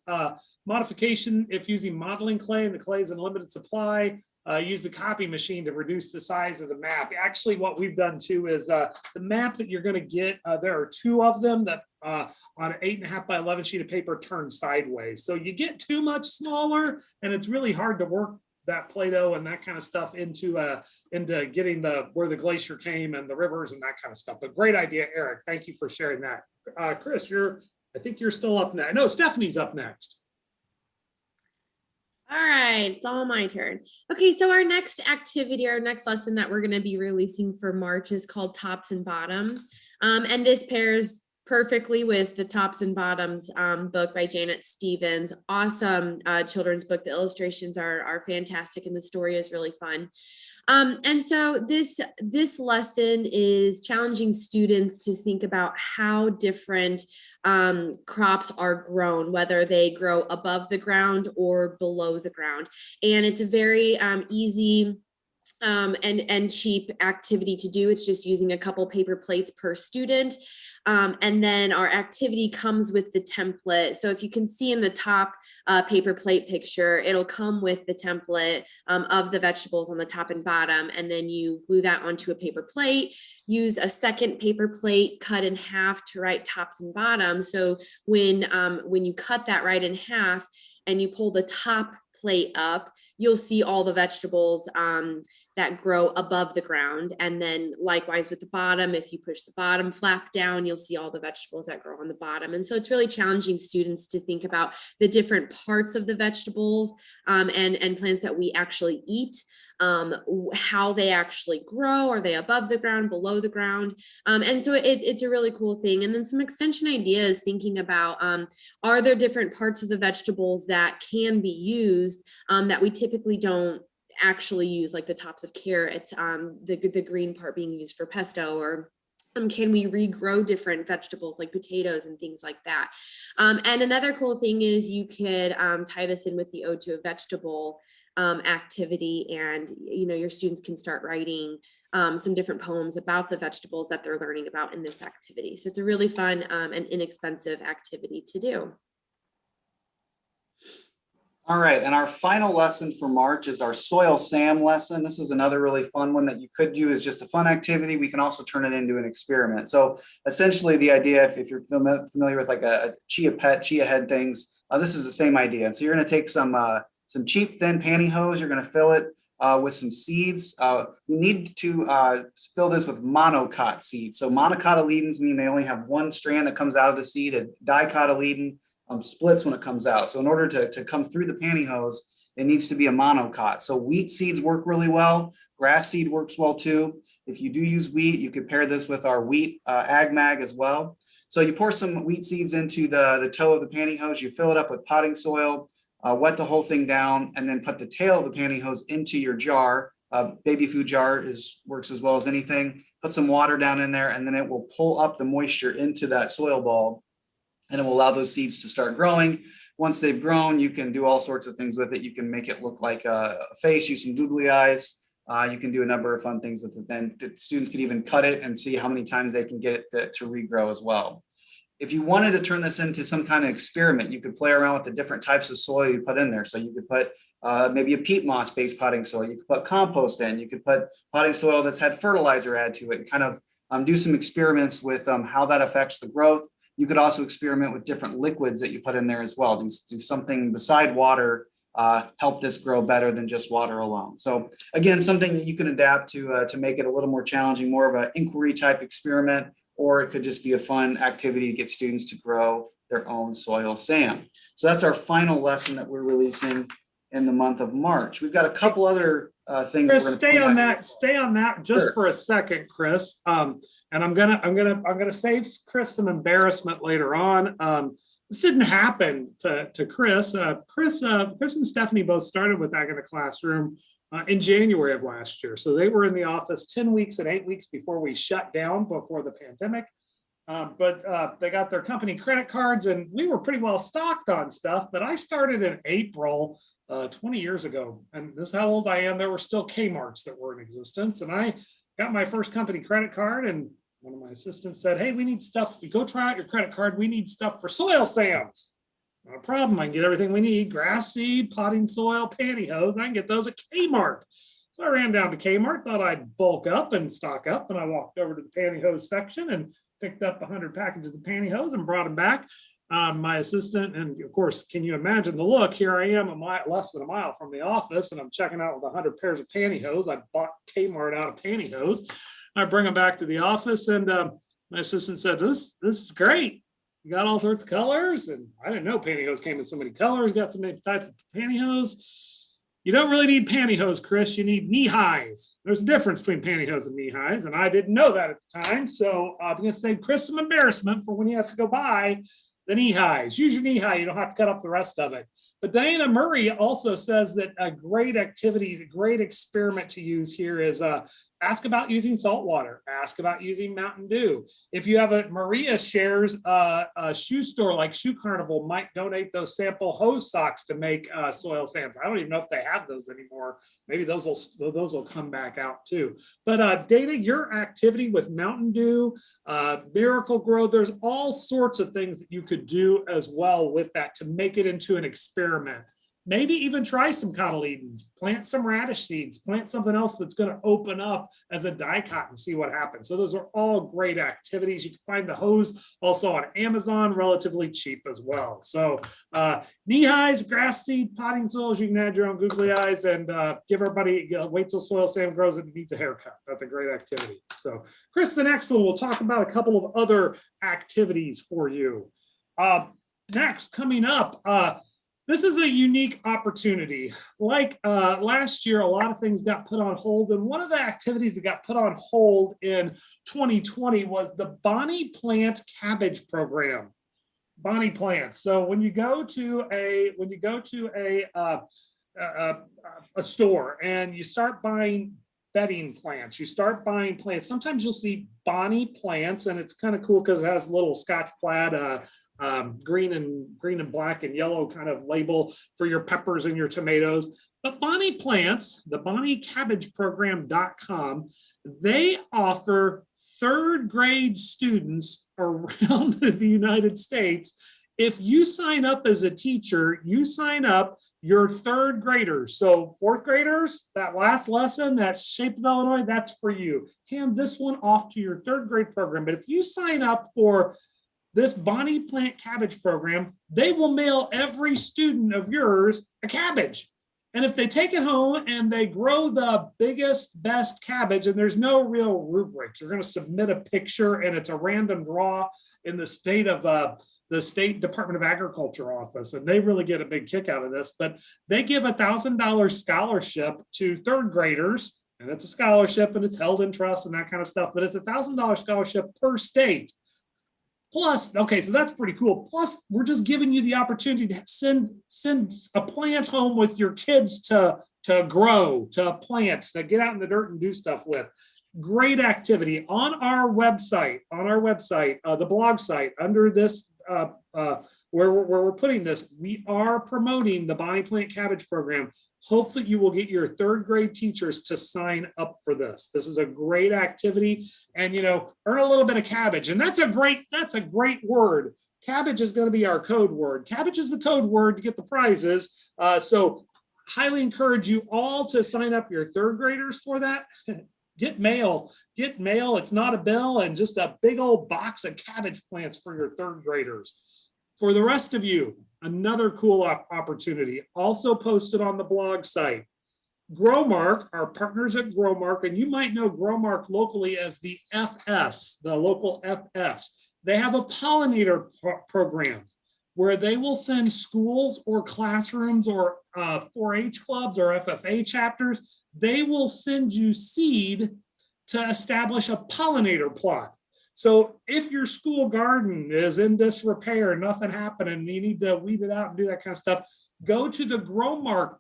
Modification if using modeling clay and the clay is in limited supply. Use the copy machine to reduce the size of the map. Actually, what we've done too is the map that you're going to get, there are two of them that on an 8.5 by 11 sheet of paper turn sideways. So you get too much smaller and it's really hard to work that Play-Doh and that kind of stuff into getting where the glacier came and the rivers and that kind of stuff. But great idea, Eric. Thank you for sharing that. Chris, I think you're still up next. No, Stephanie's up next. All right, it's all my turn. Okay, so our next activity, our next lesson that we're going to be releasing for March is called Tops and Bottoms. And this pairs perfectly with the Tops and Bottoms book by Janet Stevens. Awesome children's book. The illustrations are fantastic and the story is really fun. And so this lesson is challenging students to think about how different crops are grown, whether they grow above the ground or below the ground. And it's a very easy and cheap activity to do. It's just using a couple paper plates per student. And then our activity comes with the template. So if you can see in the top paper plate picture, it'll come with the template of the vegetables on the top and bottom. And then you glue that onto a paper plate, use a second paper plate cut in half to write tops and bottoms. So when you cut that right in half and you pull the top plate up, you'll see all the vegetables that grow above the ground. And then likewise with the bottom, if you push the bottom flap down, you'll see all the vegetables that grow on the bottom. And so it's really challenging students to think about the different parts of the vegetables and plants that we actually eat, how they actually grow. Are they above the ground, below the ground? And so it's a really cool thing. And then some extension ideas thinking about, are there different parts of the vegetables that can be used that we typically don't actually use, like the tops of carrots, the green part being used for pesto, or can we regrow different vegetables like potatoes and things like that? And another cool thing is you could tie this in with the Ode to a Vegetable activity, and your students can start writing some different poems about the vegetables that they're learning about in this activity. So it's a really fun and inexpensive activity to do. All right, and our final lesson for March is our Soil SAM lesson. This is another really fun one that you could do as just a fun activity. We can also turn it into an experiment. So essentially the idea, if you're familiar with like a chia head things, this is the same idea. And so you're gonna take some cheap thin pantyhose, you're gonna fill it with some seeds. You need to fill this with monocot seeds. So monocotyledons mean they only have one strand that comes out of the seed. A dicotyledon splits when it comes out. So in order to come through the pantyhose, it needs to be a monocot. So wheat seeds work really well. Grass seed works well too. If you do use wheat, you could pair this with our wheat ag mag as well. So you pour some wheat seeds into the toe of the pantyhose, you fill it up with potting soil, wet the whole thing down, and then put the tail of the pantyhose into your jar. Baby food jar works as well as anything. Put some water down in there, and then it will pull up the moisture into that soil ball, and it will allow those seeds to start growing. Once they've grown, you can do all sorts of things with it. You can make it look like a face, use some googly eyes. You can do a number of fun things with it. Then the students could even cut it and see how many times they can get it to regrow as well. If you wanted to turn this into some kind of experiment, you could play around with the different types of soil you put in there. So you could put maybe a peat moss based potting soil. You could put compost in. You could put potting soil that's had fertilizer add to it, and kind of do some experiments with how that affects the growth. You could also experiment with different liquids that you put in there as well. Do something beside water, help this grow better than just water alone. So again, something that you can adapt to make it a little more challenging, more of an inquiry type experiment, or it could just be a fun activity to get students to grow their own soil SAM. So that's our final lesson that we're releasing in the month of March. We've got a couple other things. Chris, stay on that just for a second, Chris. And I'm gonna save Chris some embarrassment later on. This didn't happen to Chris. Chris and Stephanie both started with Ag in the Classroom in January of last year. So they were in the office 10 weeks and 8 weeks before we shut down before the pandemic. But they got their company credit cards, and we were pretty well stocked on stuff. But I started in April 20 years ago, and this is how old I am. There were still Kmarts that were in existence, and I got my first company credit card, and one of my assistants said, "Hey, we need stuff. You go try out your credit card. We need stuff for soil SAMs." Not a problem. I can get everything we need: grass seed, potting soil, pantyhose. I can get those at Kmart. So I ran down to Kmart, thought I'd bulk up and stock up, and I walked over to the pantyhose section and picked up 100 packages of pantyhose and brought them back. My assistant, and of course, can you imagine the look? Here I am, less than a mile from the office, and I'm checking out with 100 pairs of pantyhose. I bought Kmart out of pantyhose. I bring them back to the office, and my assistant said, this is great. You got all sorts of colors, and I didn't know pantyhose came in so many colors, got so many types of pantyhose. You don't really need pantyhose, Chris. You need knee highs. There's a difference between pantyhose and knee highs, and I didn't know that at the time. So I'm going to save Chris some embarrassment for when he has to go buy the knee highs. Use your knee high. You don't have to cut up the rest of it. But Diana Murray also says that a great activity, a great experiment to use here is ask about using salt water, ask about using Mountain Dew. If you have Maria shares a shoe store like Shoe Carnival might donate those sample hose socks to make soil SAMs. I don't even know if they have those anymore. Maybe those will come back out too. But Dana, your activity with Mountain Dew, Miracle Grow, there's all sorts of things that you could do as well with that to make it into an experiment. Maybe even try some cotyledons, plant some radish seeds, plant something else that's going to open up as a dicot and see what happens. So those are all great activities. You can find the hose also on Amazon, relatively cheap as well. So knee highs, grass seed, potting soils, you can add your own googly eyes, and give everybody, wait till soil SAM grows and needs a haircut. That's a great activity. So Chris, the next one, we'll talk about a couple of other activities for you. Next, coming up, this is a unique opportunity. Like last year, a lot of things got put on hold. And one of the activities that got put on hold in 2020 was the Bonnie Plant Cabbage Program. Bonnie Plant. So when you go to a store and you start buying bedding plants, you start buying plants, sometimes you'll see Bonnie plants, and it's kind of cool because it has a little Scotch plaid green and black and yellow kind of label for your peppers and your tomatoes. But Bonnie Plants, the BonnieCabbageProgram.com, they offer third grade students around the United States. If you sign up as a teacher, you sign up your third graders. So fourth graders, that last lesson, that's Shape of Illinois, that's for you. Hand this one off to your third grade program. But if you sign up for this Bonnie Plant Cabbage Program, they will mail every student of yours a cabbage. And if they take it home and they grow the biggest, best cabbage, and there's no real rubric, you're going to submit a picture, and it's a random draw in the state of the State Department of Agriculture office, and they really get a big kick out of this, but they give $1,000 scholarship to third graders, and it's a scholarship and it's held in trust and that kind of stuff, but it's $1,000 scholarship per state. Plus, okay, so that's pretty cool. Plus, we're just giving you the opportunity to send a plant home with your kids to grow, to plant, to get out in the dirt and do stuff with. Great activity on our website, the blog site, under this, where we're putting this, we are promoting the Bonnie Plant Cabbage program. Hopefully you will get your third grade teachers to sign up for this. This is a great activity, and earn a little bit of cabbage. And that's a great word. Cabbage is going to be our code word. Cabbage is the code word to get the prizes. So highly encourage you all to sign up your third graders for that. Get mail. It's not a bill, and just a big old box of cabbage plants for your third graders. For the rest of you, another cool opportunity also posted on the blog site. Growmark, our partners at Growmark, and you might know Growmark locally as the FS, the local FS. They have a pollinator program where they will send schools or classrooms or 4-H clubs or FFA chapters. They will send you seed to establish a pollinator plot. So if your school garden is in disrepair, nothing happening, you need to weed it out and do that kind of stuff, go to the Growmark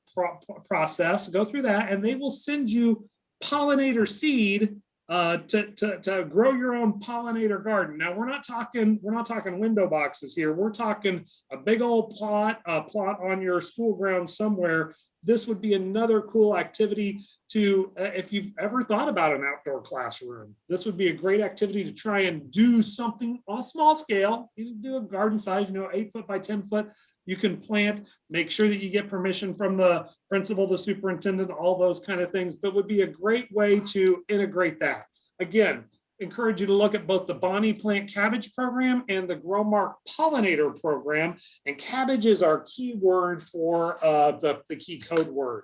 process, go through that, and they will send you pollinator seed to grow your own pollinator garden. Now we're not talking window boxes here. We're talking a big old plot on your school ground somewhere. This would be another cool activity to, if you've ever thought about an outdoor classroom, this would be a great activity to try and do something on a small scale. You can do a garden size, 8 foot by 10 foot. You can plant, make sure that you get permission from the principal, the superintendent, all those kind of things, but would be a great way to integrate that. Again, encourage you to look at both the Bonnie Plant Cabbage program and the Growmark Pollinator program. And cabbage is our key word for the key code word.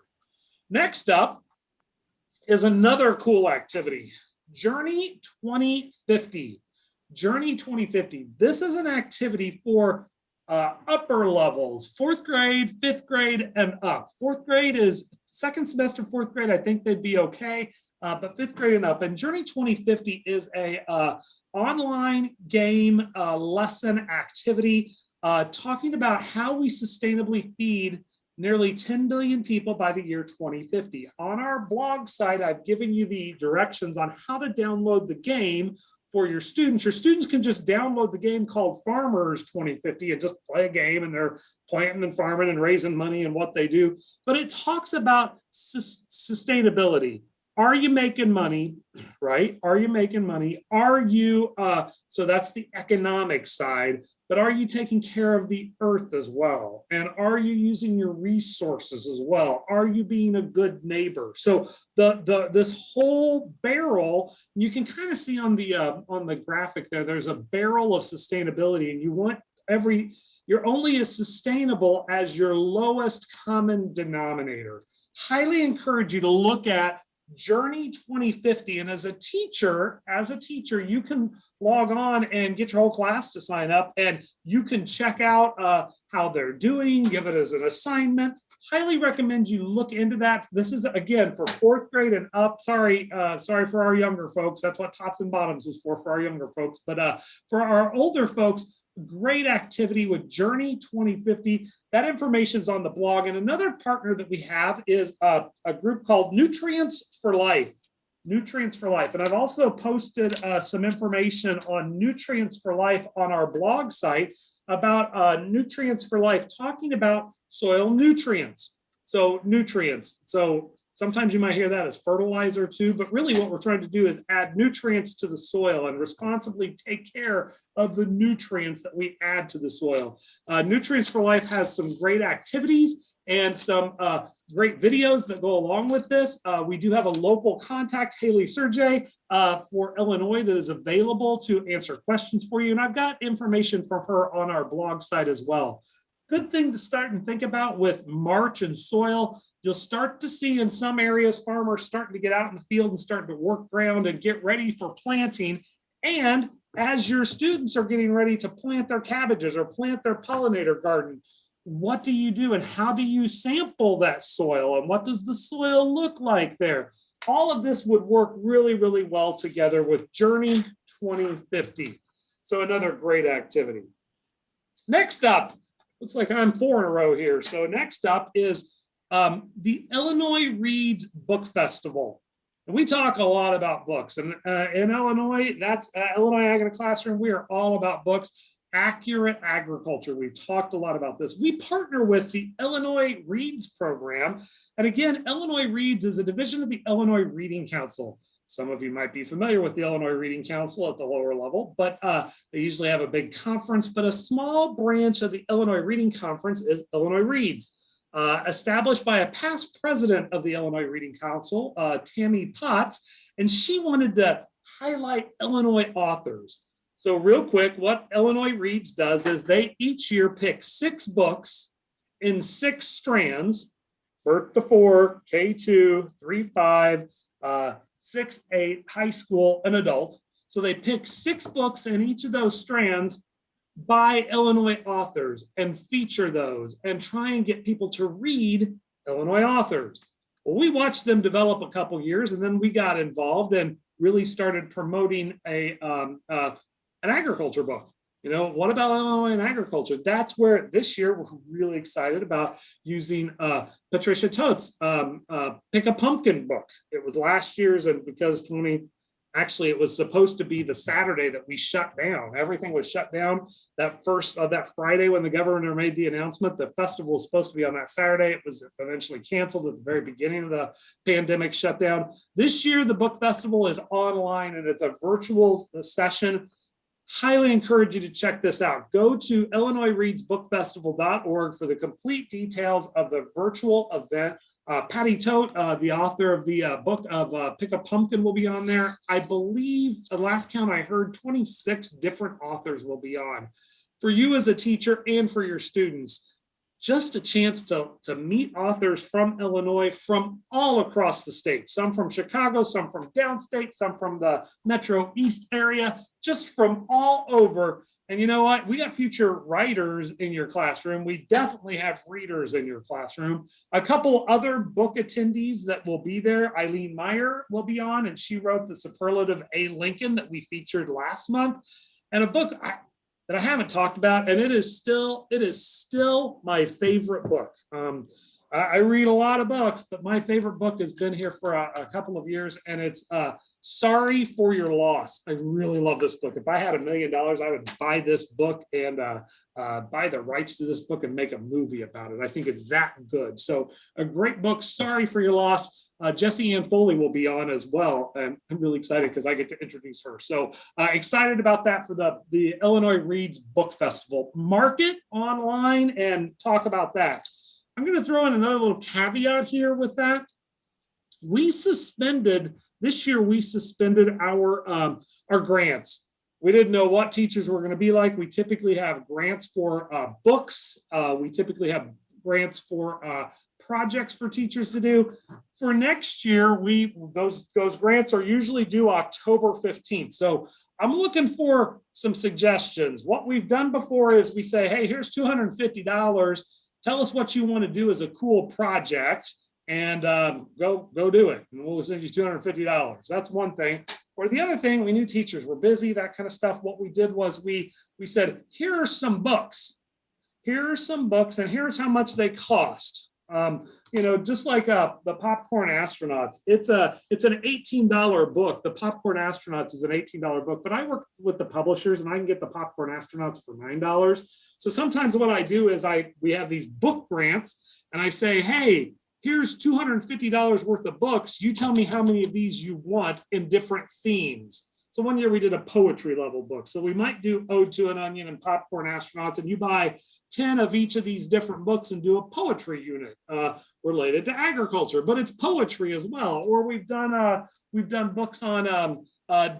Next up is another cool activity, Journey 2050. Journey 2050. This is an activity for upper levels, 4th grade, 5th grade, and up. 4th grade is second semester, 4th grade, I think they'd be okay. But 5th grade and up. And Journey 2050 is a online game lesson activity talking about how we sustainably feed nearly 10 billion people by the year 2050. On our blog site, I've given you the directions on how to download the game for your students. Your students can just download the game called Farmers 2050 and just play a game, and they're planting and farming and raising money and what they do. But it talks about sustainability. Are you making money, right? Are you making money? Are you, so that's the economic side, but are you taking care of the earth as well? And are you using your resources as well? Are you being a good neighbor? So this whole barrel, you can kind of see on the graphic there, there's a barrel of sustainability, and you want you're only as sustainable as your lowest common denominator. Highly encourage you to look at Journey 2050. And as a teacher, you can log on and get your whole class to sign up, and you can check out how they're doing, give it as an assignment. Highly recommend you look into that. This is, again, for 4th grade and up. Sorry for our younger folks. That's what Tops and Bottoms was for our younger folks. But for our older folks, great activity with Journey 2050. That information is on the blog. And another partner that we have is a group called Nutrients for Life. Nutrients for Life. And I've also posted some information on Nutrients for Life on our blog site about Nutrients for Life, talking about soil nutrients. So nutrients. So sometimes you might hear that as fertilizer too, but really what we're trying to do is add nutrients to the soil and responsibly take care of the nutrients that we add to the soil. Nutrients for Life has some great activities and some great videos that go along with this. We do have a local contact, Haley Sergey, for Illinois, that is available to answer questions for you. And I've got information from her on our blog site as well. Good thing to start and think about with March and soil. You'll start to see in some areas farmers starting to get out in the field and starting to work ground and get ready for planting. And As your students are getting ready to plant their cabbages or plant their pollinator garden, what do you do and how do you sample that soil and what does the soil look like there? All of this would work really, really well together with Journey 2050. So another great activity. Next up, looks like I'm 4 in a row here. So next up is the Illinois Reads Book Festival. And we talk a lot about books. And in Illinois, that's Illinois Ag in a Classroom. We are all about books. Accurate agriculture. We've talked a lot about this. We partner with the Illinois Reads program. And again, Illinois Reads is a division of the Illinois Reading Council. Some of you might be familiar with the Illinois Reading Council at the lower level, but they usually have a big conference, but a small branch of the Illinois Reading Conference is Illinois Reads. Established by a past president of the Illinois Reading Council, Tammy Potts, and she wanted to highlight Illinois authors. So real quick, what Illinois Reads does is they each year pick 6 books in 6 strands, birth to 4, K2, 3-5, 6-8, high school, and adult. So they pick 6 books in each of those strands by Illinois authors and feature those and try and get people to read Illinois authors. Well, we watched them develop a couple years and then we got involved and really started promoting an agriculture book. You know, what about Illinois and agriculture? That's where this year we're really excited about using Patricia Toth's Pick a Pumpkin book. It was last year's, and because actually it was supposed to be the Saturday that we shut down. Everything was shut down that Friday when the governor made the announcement. The festival was supposed to be on that Saturday. It was eventually canceled at the very beginning of the pandemic shutdown. This year, the book festival is online and it's a virtual session. Highly encourage you to check this out. Go to illinoisreadsbookfestival.org for the complete details of the virtual event. Patty Toth, the author of the book of Pick a Pumpkin, will be on there. I believe the last count I heard, 26 different authors will be on. For you as a teacher and for your students, just a chance to meet authors from Illinois from all across the state, some from Chicago, some from downstate, some from the Metro East area, just from all over. And you know what? We got future writers in your classroom. We definitely have readers in your classroom. A couple other book attendees that will be there. Eileen Meyer will be on, and she wrote the superlative A. Lincoln that we featured last month. And a book that I haven't talked about, and it is still my favorite book. I read a lot of books, but my favorite book has been here for a couple of years, and it's Sorry for Your Loss. I really love this book. If I had $1 million, I would buy this book and buy the rights to this book and make a movie about it. I think it's that good. So a great book, Sorry for Your Loss. Jessie Ann Foley will be on as well, and I'm really excited because I get to introduce her. So excited about that for the Illinois Reads Book Festival. Mark it online and talk about that. I'm going to throw in another little caveat here with that. This year we suspended our grants. We didn't know what teachers were going to be like. We typically have grants for books. We typically have grants for projects for teachers to do. For next year, those grants are usually due October 15th. So I'm looking for some suggestions. What we've done before is we say, hey, here's $250. Tell us what you want to do as a cool project and go do it. And we'll send you $250. That's one thing. Or the other thing, we knew teachers were busy, that kind of stuff. What we did was we said, here are some books. Here are some books and here's how much they cost. Just like the Popcorn Astronauts, it's an $18 book. The Popcorn Astronauts is an $18 book, but I work with the publishers and I can get the Popcorn Astronauts for $9. So sometimes what I do is we have these book grants and I say, hey, here's $250 worth of books. You tell me how many of these you want in different themes. So one year we did a poetry level book. So we might do Ode to an Onion and Popcorn Astronauts, and you buy 10 of each of these different books and do a poetry unit related to agriculture, but it's poetry as well. Or we've done books on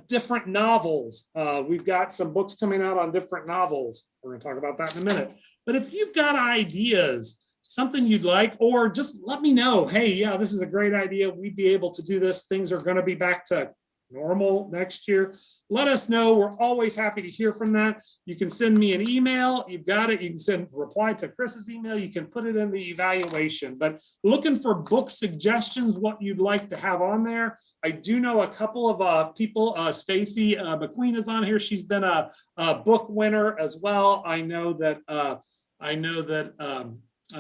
different novels. We've got some books coming out on different novels. We're going to talk about that in a minute. But if you've got ideas, something you'd like, or just let me know, hey, yeah, this is a great idea. We'd be able to do this. Things are going to be back to normal next year, let us know. We're always happy to hear from that. You can send me an email. You've got it. You can send reply to Chris's email. You can put it in the evaluation. But looking for book suggestions, what you'd like to have on there. I do know a couple of people. Stacy McQueen is on here. She's been a book winner as well. I know that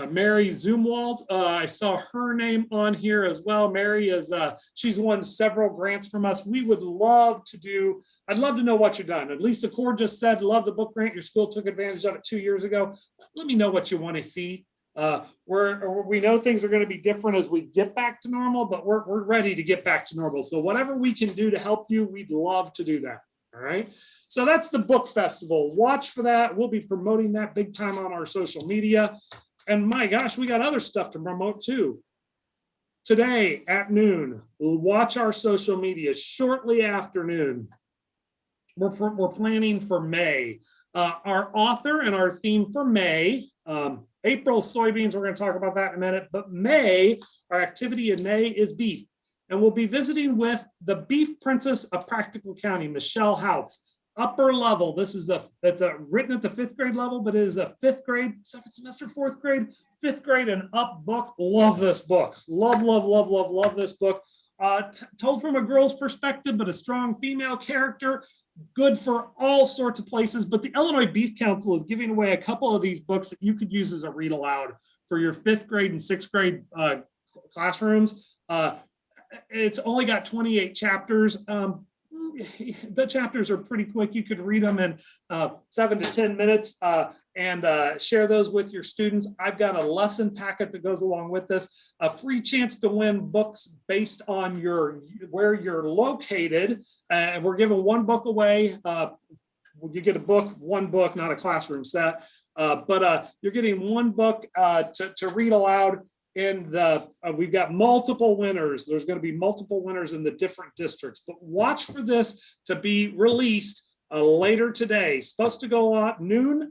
Mary Zumwalt, I saw her name on here as well. Mary is, she's won several grants from us. We would love to do, I'd love to know what you've done. And Lisa Cord just said, love the book grant. Your school took advantage of it 2 years ago. Let me know what you want to see. We know things are going to be different as we get back to normal, but we're ready to get back to normal. So whatever we can do to help you, we'd love to do that. All right. So that's the book festival. Watch for that. We'll be promoting that big time on our social media. And my gosh, we got other stuff to promote too. Today at noon, we'll watch our social media. Shortly after noon, we're planning for May. Our author and our theme for May, April soybeans, we're going to talk about that in a minute, but May, our activity in May is beef. And we'll be visiting with the Beef Princess of Practical County, Michelle Houts. Upper level, this is it's written at the 5th grade level, but it is a 5th grade, 2nd semester, 4th grade, 5th grade and up book. Love this book. Love this book. Told from a girl's perspective, but a strong female character. Good for all sorts of places. But the Illinois Beef Council is giving away a couple of these books that you could use as a read aloud for your 5th grade and 6th grade classrooms. It's only got 28 chapters. The chapters are pretty quick. You could read them in 7 to 10 minutes and share those with your students. I've got a lesson packet that goes along with this. A free chance to win books based on where you're located. And we're giving one book away. You get a book, one book, not a classroom set. But you're getting one book to read aloud. We've got multiple winners. There's going to be multiple winners in the different districts, but watch for this to be released later today. Supposed to go on noon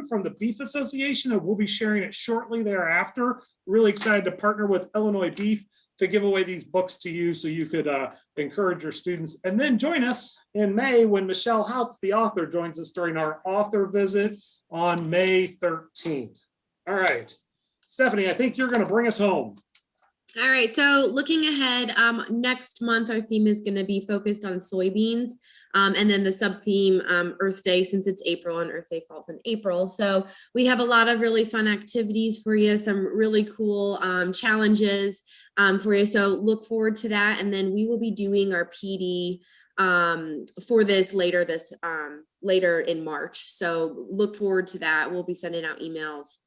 from the Beef Association, and we'll be sharing it shortly thereafter. Really excited to partner with Illinois Beef to give away these books to you so you could encourage your students. And then join us in May when Michelle Houts, the author, joins us during our author visit on May 13th. All right. Stephanie, I think you're going to bring us home. All right, so looking ahead, next month, our theme is going to be focused on soybeans. And then the sub-theme, Earth Day, since it's April and Earth Day falls in April. So we have a lot of really fun activities for you, some really cool challenges for you. So look forward to that. And then we will be doing our PD for this later in March. So look forward to that. We'll be sending out emails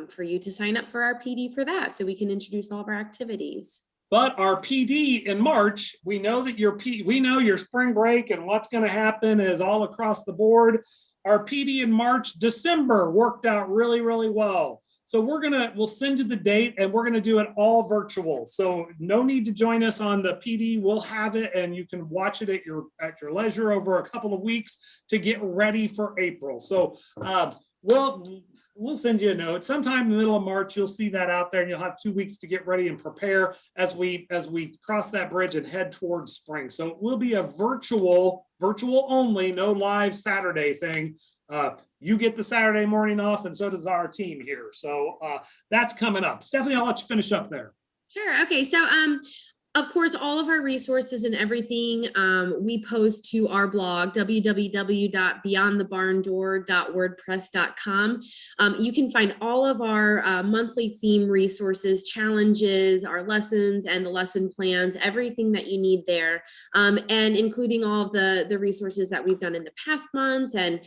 for you to sign up for our PD for that, so we can introduce all of our activities. But our PD in March, we know that we know your spring break and what's going to happen is all across the board. Our PD in March, December worked out really, really well. So we'll send you the date and we're going to do it all virtual. So no need to join us on the PD. We'll have it and you can watch it at your leisure over a couple of weeks to get ready for April. So we'll send you a note sometime in the middle of March. You'll see that out there and you'll have 2 weeks to get ready and prepare as we cross that bridge and head towards spring. So it will be a virtual only, no live Saturday thing. You get the Saturday morning off and so does our team here. So that's coming up. Stephanie, I'll let you finish up there. Sure. Okay. So, of course, all of our resources and everything we post to our blog, www.beyondthebarndoor.wordpress.com. You can find all of our monthly theme resources, challenges, our lessons, and the lesson plans, everything that you need there, and including all of the resources that we've done in the past months and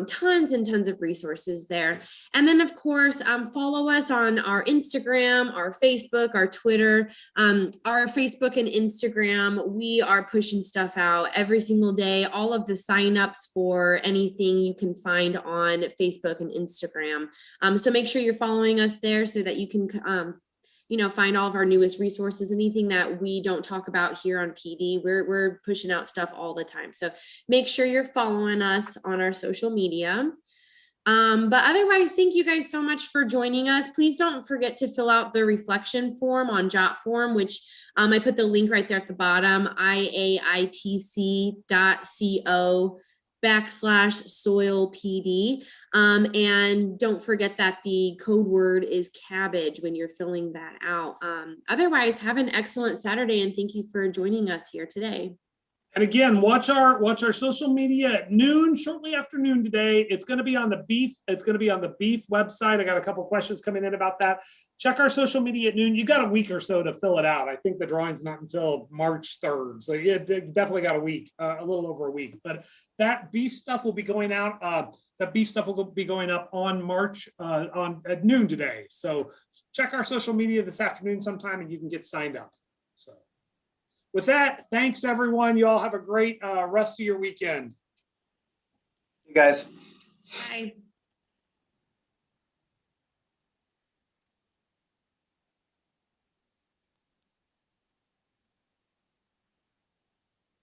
tons and tons of resources there. And then, of course, follow us on our Instagram, our Facebook, our Twitter, our Facebook and Instagram. We are pushing stuff out every single day. All of the signups for anything you can find on Facebook and Instagram. So make sure you're following us there so that you can find all of our newest resources, anything that we don't talk about here on PD. We're pushing out stuff all the time. So make sure you're following us on our social media. But otherwise, thank you guys so much for joining us. Please don't forget to fill out the reflection form on JotForm, which I put the link right there at the bottom, iaitc.co/soil PD. And don't forget that the code word is cabbage when you're filling that out. Otherwise, have an excellent Saturday and thank you for joining us here today. And again, watch our social media at noon, shortly after noon today. It's going to be on the beef. It's going to be on the beef website. I got a couple questions coming in about that. Check our social media at noon. You got a week or so to fill it out. I think the drawing's not until March 3rd. So you definitely got a week, a little over a week. But that beef stuff will be going out. That beef stuff will be going up on March at noon today. So check our social media this afternoon sometime and you can get signed up. So with that, thanks everyone. You all have a great rest of your weekend. You guys. Bye.